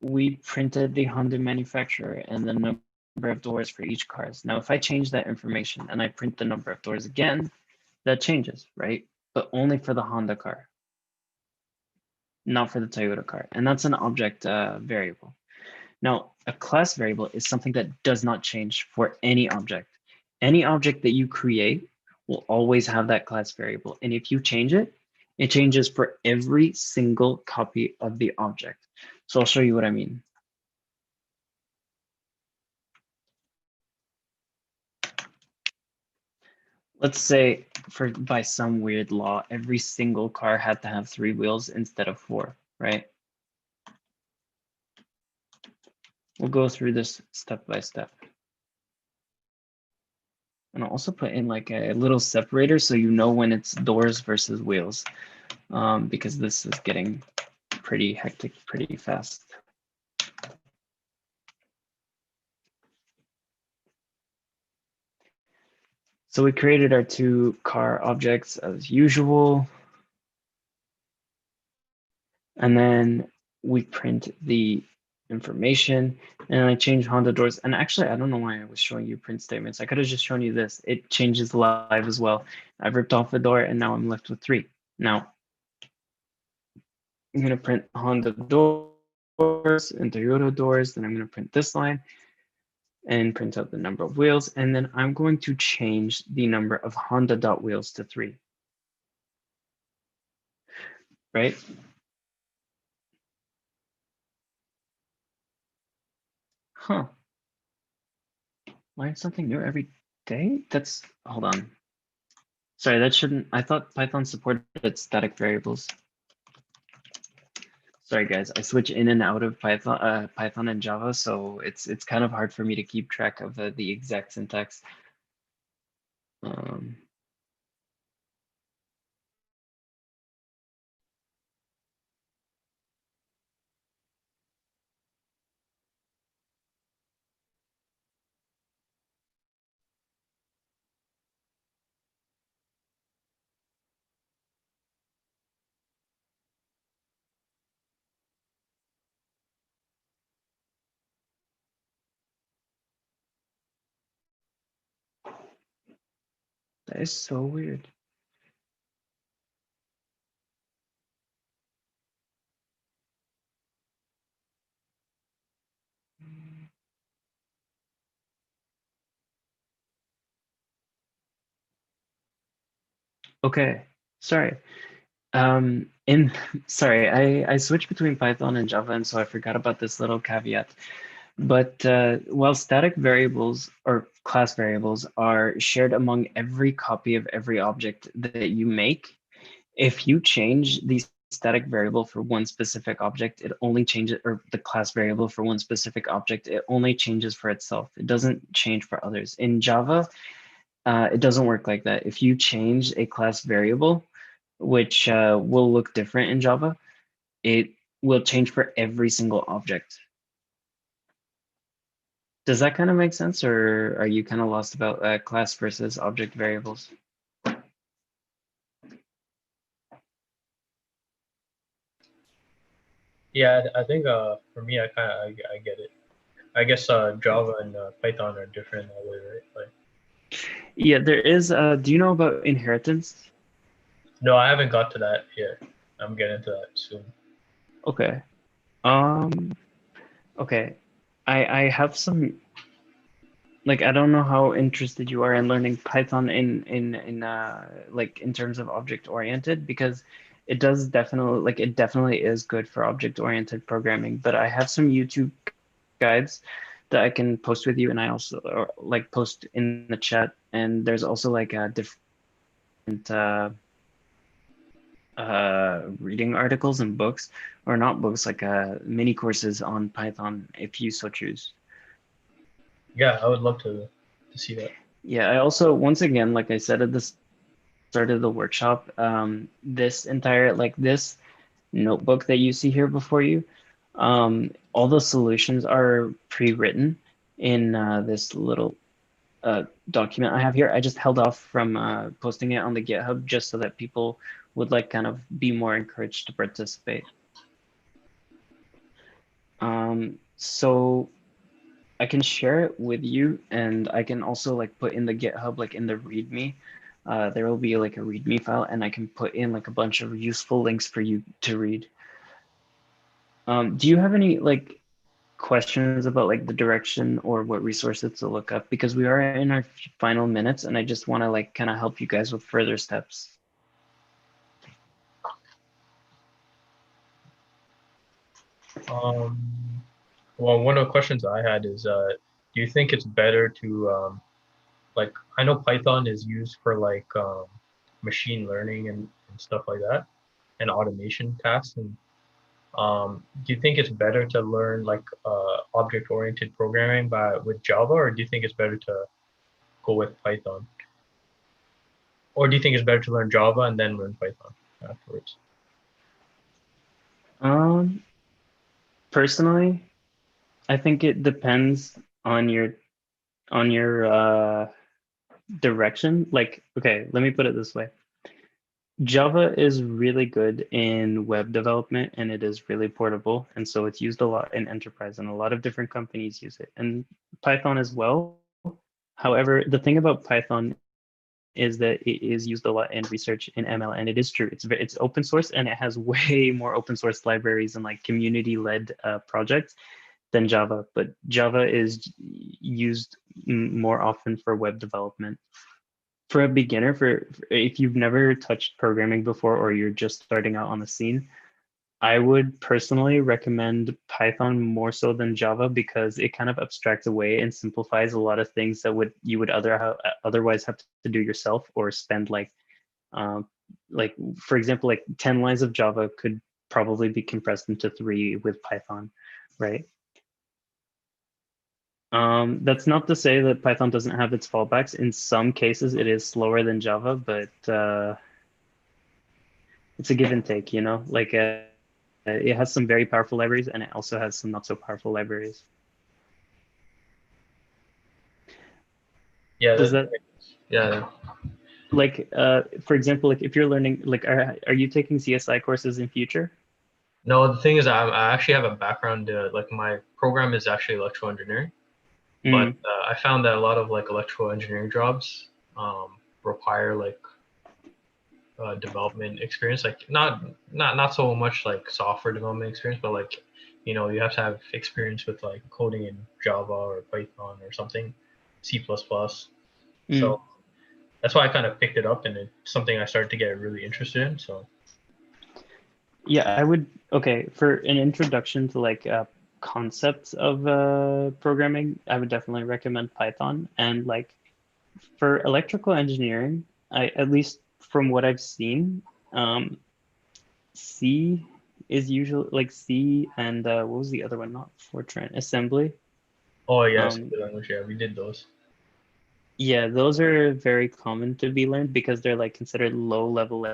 we printed the Honda manufacturer and the number of doors for each car. Now, if I change that information and I print the number of doors again, that changes, right? But only for the Honda car, not for the Toyota car. And that's an object variable. Now, a class variable is something that does not change for any object. Any object that you create will always have that class variable. And if you change it, It changes for every single copy of the object. So I'll show you what I mean. Let's say by some weird law, every single car had to have 3 wheels instead of 4, right? We'll go through this step by step. And I'll also put in like a little separator so you know when it's doors versus wheels, because this is getting pretty hectic pretty fast. So we created our 2 car objects as usual. And then we print the information, and I change Honda doors. And actually, I don't know why I was showing you print statements. I could have just shown you this. It changes live as well. I've ripped off a door and now I'm left with 3. Now I'm going to print Honda doors and Toyota doors. Then I'm going to print this line and print out the number of wheels. And then I'm going to change the number of Honda.wheels to 3. Right? Huh. Learn something new every day? That's, hold on. Sorry, that shouldn't, I thought Python supported static variables. Sorry guys, I switch in and out of Python and Java, so it's kind of hard for me to keep track of the exact syntax. That is so weird. Okay, sorry. Sorry, I switched between Python and Java, and so I forgot about this little caveat. But while static variables or class variables are shared among every copy of every object that you make, if you change the static variable for one specific object, it only changes, or the class variable for one specific object, it only changes for itself. It doesn't change for others. In Java, it doesn't work like that. If you change a class variable, which will look different in Java, it will change for every single object. Does that kind of make sense, or are you kind of lost about class versus object variables?
Yeah, I think for me, I get it. I guess Java and Python are different that way, right? Like,
Yeah, there is. Do you know about inheritance?
no, I haven't got to that yet. I'm getting to that soon.
Okay. Um. Okay. I have some, like, I don't know how interested you are in learning Python in like in terms of object oriented, because it does definitely, like, it definitely is good for object oriented programming. But I have some YouTube guides that I can post with you, and I also like post in the chat. And there's also like a different reading articles and books, or not books, like mini courses on Python if you so choose.
Yeah, I would love to see that.
Yeah, I also, once again, like I said at the start of the workshop, this entire, like this notebook that you see here before you, all the solutions are pre-written in this little document I have here. I just held off from posting it on the GitHub just so that people would like kind of be more encouraged to participate. So I can share it with you, and I can also like put in the GitHub, like in the README. There will be like a README file, and I can put in like a bunch of useful links for you to read. Do you have any like questions about like the direction or what resources to look up? Because we are in our final minutes, and I just want to like kind of help you guys with further steps.
Um, well, one of the questions I had is, do you think it's better to like I know Python is used for like machine learning and stuff like that and automation tasks and do you think it's better to learn like object-oriented programming by with Java or do you think it's better to go with Python? Or do you think it's better to learn Java and then learn Python afterwards?
Um, Personally, I think it depends on your direction. Like, okay, let me put it this way. Java is really good in web development and it is really portable. And so it's used a lot in enterprise and a lot of different companies use it. And Python as well. However, the thing about Python is that it is used a lot in research in ML, and it is true. It's open source and it has way more open source libraries and like community-led projects than Java. But Java is used more often for web development. For a beginner, for if you've never touched programming before or you're just starting out on the scene, I would personally recommend Python more so than Java because it kind of abstracts away and simplifies a lot of things that would you would otherwise have to do yourself or spend um, like for example, like 10 lines of Java could probably be compressed into 3 with Python, right? That's not to say that Python doesn't have its fallbacks. In some cases, it is slower than Java, but it's a give and take, you know? Like it has some very powerful libraries and it also has some not so powerful libraries.
Yeah,
Does that
yeah.
like for example, like if you're learning like are you taking CSI courses in future?
No, the thing is, I actually have a background. Like my program is actually electrical engineering, but
Mm,
I found that a lot of like electrical engineering jobs require like development experience. Like not so much like software development experience, but like you have to have experience with like coding in Java or Python or something, C++. plus plus.
mm.
So that's why I kind of picked it up, and it's something I started to get really interested in. So
Yeah, I would okay, for an introduction to like concepts of programming, I would definitely recommend Python. And like for electrical engineering, I at least from what I've seen, um, C is usually like C and what was the other one? Not Fortran, assembly.
oh yes,
Um,
the language, yeah, we did those.
yeah, those are very common to be learned because they're like considered low level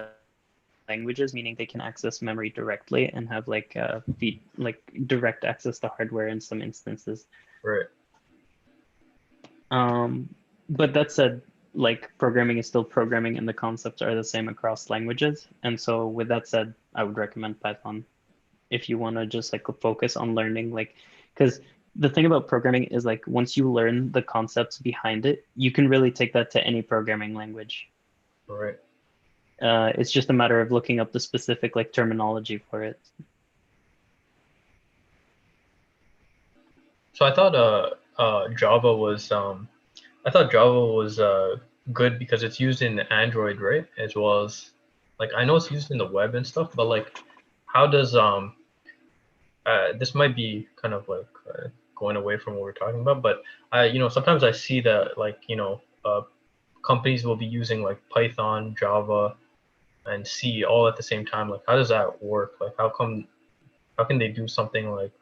languages, meaning they can access memory directly and have like like direct access to hardware in some instances.
Right.
Um, but that said, like programming is still programming and the concepts are the same across languages. And so with that said, I would recommend Python if you want to just like focus on learning like because the thing about programming is like once you learn the concepts behind it, you can really take that to any programming language.
Right.
It's just a matter of looking up the specific like terminology for it.
So I thought Java was good because it's used in Android, right? As well as like I know it's used in the web and stuff, but like how does this might be kind of like going away from what we're talking about, but I sometimes I see that like companies will be using like Python, Java, and C all at the same time. Like how does that work? Like how can they do something like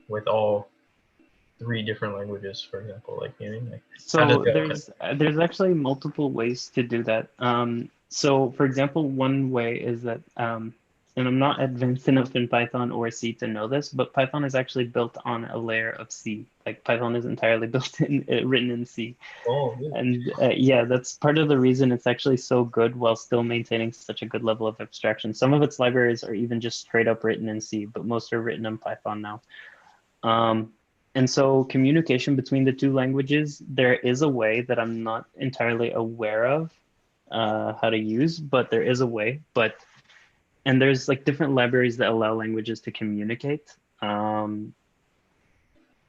with all three different languages, for example? Like like how does
So
that
there's actually multiple ways to do that. So for example, one way is that and I'm not advanced enough in Python or C to know this, but Python is actually built on a layer of C. Like Python is entirely built in written in C.
oh really?
And yeah, that's part of the reason it's actually so good while still maintaining such a good level of abstraction. Some of its libraries are even just straight up written in C, but most are written in Python now. Um, and so communication between the two languages, there is a way that I'm not entirely aware of how to use, but there is a way. And there's like different libraries that allow languages to communicate.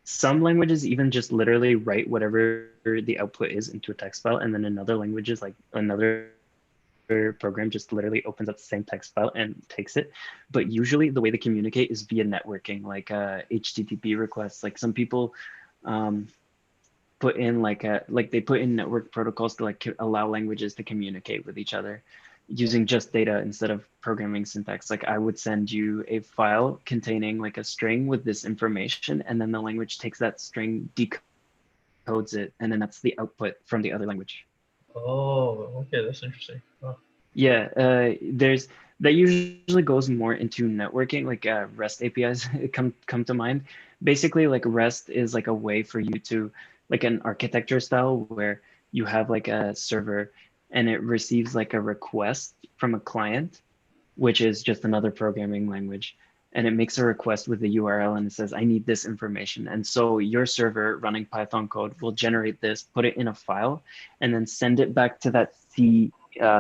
Some languages even just literally write whatever the output is into a text file, and then another language is like another program just literally opens up the same text file and takes it. But usually the way they communicate is via networking, like HTTP requests. Like some people put in they put in network protocols to like allow languages to communicate with each other using just data instead of programming syntax. Like I would send you a file containing like a string with this information, and then the language takes that string, decodes it, and then that's the output from the other language.
Oh, okay, that's interesting. Oh.
Yeah, there's that usually goes more into networking, like REST APIs come to mind. Basically, like REST is like a way for you to like an architecture style where you have like a server and it receives like a request from a client, which is just another programming language. And it makes a request with the URL and it says, I need this information. And so your server running Python code will generate this, put it in a file, and then send it back to that C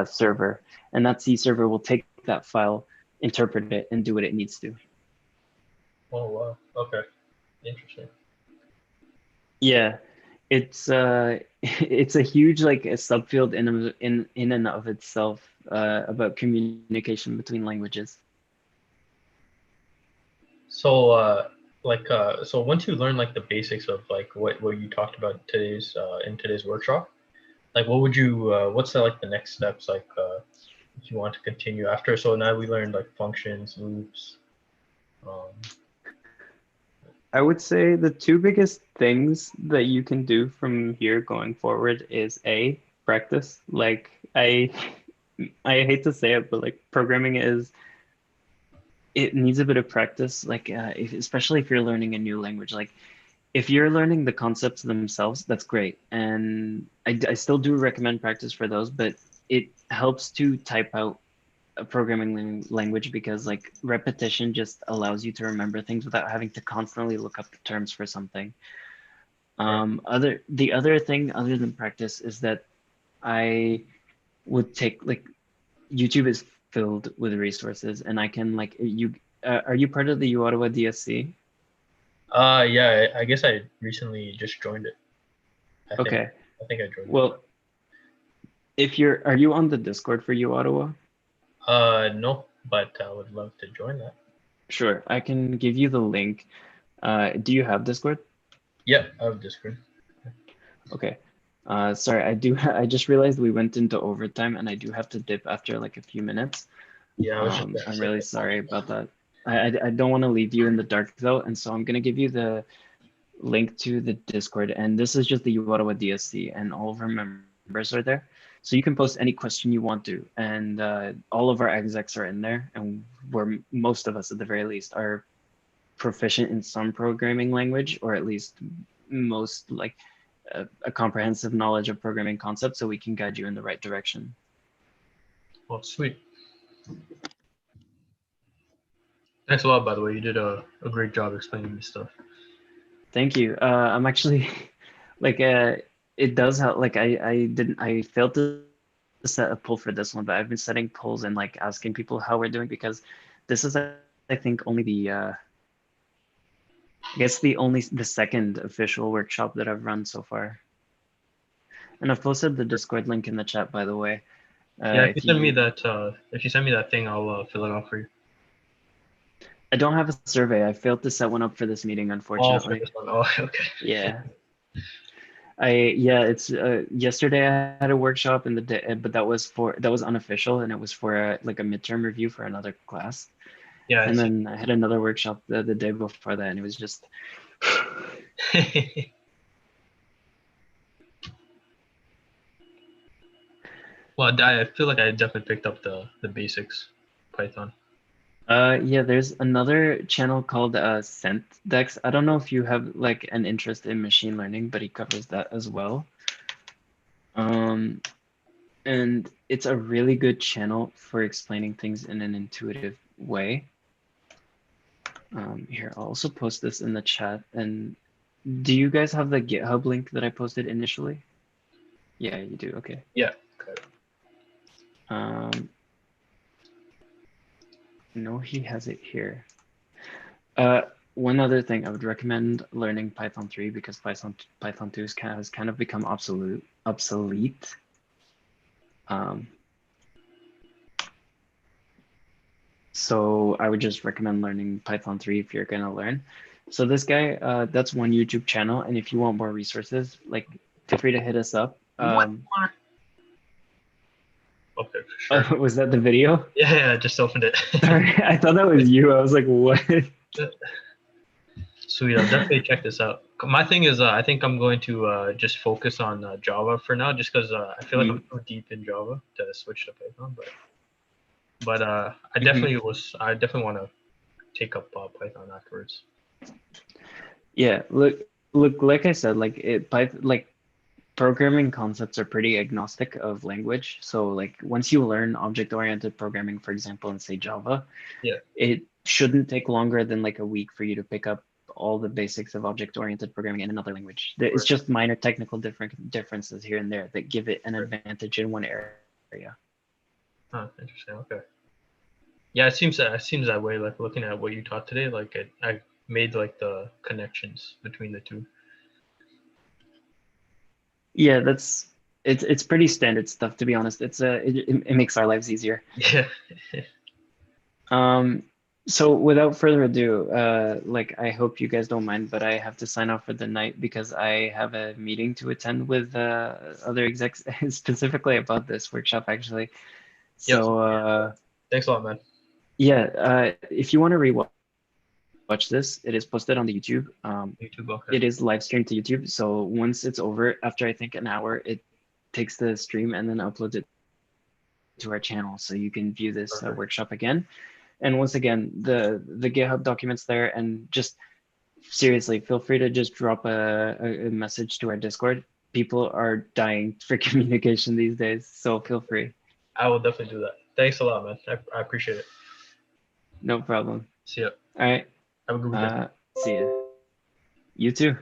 server. And that C server will take that file, interpret it, and do what it needs to.
Oh, wow. Okay. Interesting.
Yeah, it's it's a huge like a subfield in and of itself about communication between languages.
So, so once you learn like the basics of like what you talked about today's in today's workshop, like what would you what's the, like the next steps like if you want to continue after? So now we learned like functions, loops. Um,
I would say the two biggest things that you can do from here going forward is A, practice. Like I hate to say it, but like programming is it needs a bit of practice. Like especially if you're learning a new language. Like if you're learning the concepts themselves, that's great. And I still do recommend practice for those, but it helps to type out a programming language because like repetition just allows you to remember things without having to constantly look up the terms for something. The other thing other than practice is that I would take like YouTube is filled with resources and I can like you are you part of the U Ottawa DSC?
yeah, I guess I recently just joined it.
Okay.
I think I joined it.
Well, if are you on the Discord for U Ottawa?
No, but I would love to join that.
Sure, I can give you the link. Do you have Discord?
Yeah, I have Discord.
Okay. Sorry, I just realized we went into overtime and I do have to dip after like a few minutes.
Yeah, I was just
I'm really sorry about that. I don't want to leave you in the dark though, and so I'm gonna give you the link to the Discord, and this is just the U Ottawa DSC, and all of our members are there. So you can post any question you want to, and all of our execs are in there, and we're most of us at the very least are proficient in some programming language, or at least most like a comprehensive knowledge of programming concepts, so we can guide you in the right direction.
Oh, sweet. Thanks a lot, by the way. You did a great job explaining this stuff.
Thank you. I'm actually like it does help. Like I failed to set a poll for this one, but I've been setting polls and like asking people how we're doing because this is I think only the I guess the second official workshop that I've run so far. And I've posted the Discord link in the chat, by the way.
Yeah, if you send me that thing, I'll fill it out for you.
I don't have a survey. I failed to set one up for this meeting, unfortunately.
Oh, for this one. Oh, okay.
Yeah. It's yesterday I had a workshop in the day, but that was unofficial and it was for like a midterm review for another class.
Yeah.
And then I had another workshop the day before that, and it was just.
Well, I feel like I definitely picked up the basics Python.
Yeah, there's another channel called ScentDex. I don't know if you have like an interest in machine learning, but he covers that as well. And it's a really good channel for explaining things in an intuitive way. Here, I'll also post this in the chat. And do you guys have the GitHub link that I posted initially? Yeah, you do. Okay.
Yeah.
No, he has it here. One other thing, I would recommend learning Python 3 because Python 2 has kind of become obsolete. So I would just recommend learning Python 3 if you're gonna learn. So this guy, that's one YouTube channel, and if you want more resources, like feel free to hit us up.
What? Okay,
Oh,
sure.
was that the video?
Yeah, yeah, I just opened it.
Sorry, I thought that was you. I was like, what?
Sweet, I'll definitely check this out. My thing is, I think I'm going to just focus on Java for now, just because I feel like I'm too deep in Java to switch to Python. But I definitely want to take up Python afterwards.
Yeah, look, like I said, like Python, like programming concepts are pretty agnostic of language. So like once you learn object-oriented programming, for example, in say Java,
Yeah,
it shouldn't take longer than like a week for you to pick up all the basics of object-oriented programming in another language. It's
right,
just minor technical differences here and there that give it an
right.
advantage in one area.
Huh, interesting. Okay. Yeah, it seems that way. Like looking at what you taught today, like I made like the connections between the two.
Yeah, it's pretty standard stuff, to be honest. It makes our lives easier.
Yeah.
Um, so without further ado, like I hope you guys don't mind, but I have to sign off for the night because I have a meeting to attend with other execs specifically about this workshop actually.
Yes.
So
Thanks a lot, man.
yeah, if you want to rewatch this, it is posted on the YouTube.
YouTube. Okay.
It is live streamed to YouTube. So once it's over, after I think an hour, it takes the stream and then uploads it to our channel, so you can view this
Perfect.
workshop again. And once again, the GitHub documents there, and just seriously, feel free to just drop a message to our Discord. People are dying for communication these days, so feel free.
I will definitely do that. Thanks a lot, man. I appreciate it.
No problem.
See ya.
All right.
Have a good weekend.
See ya. You too.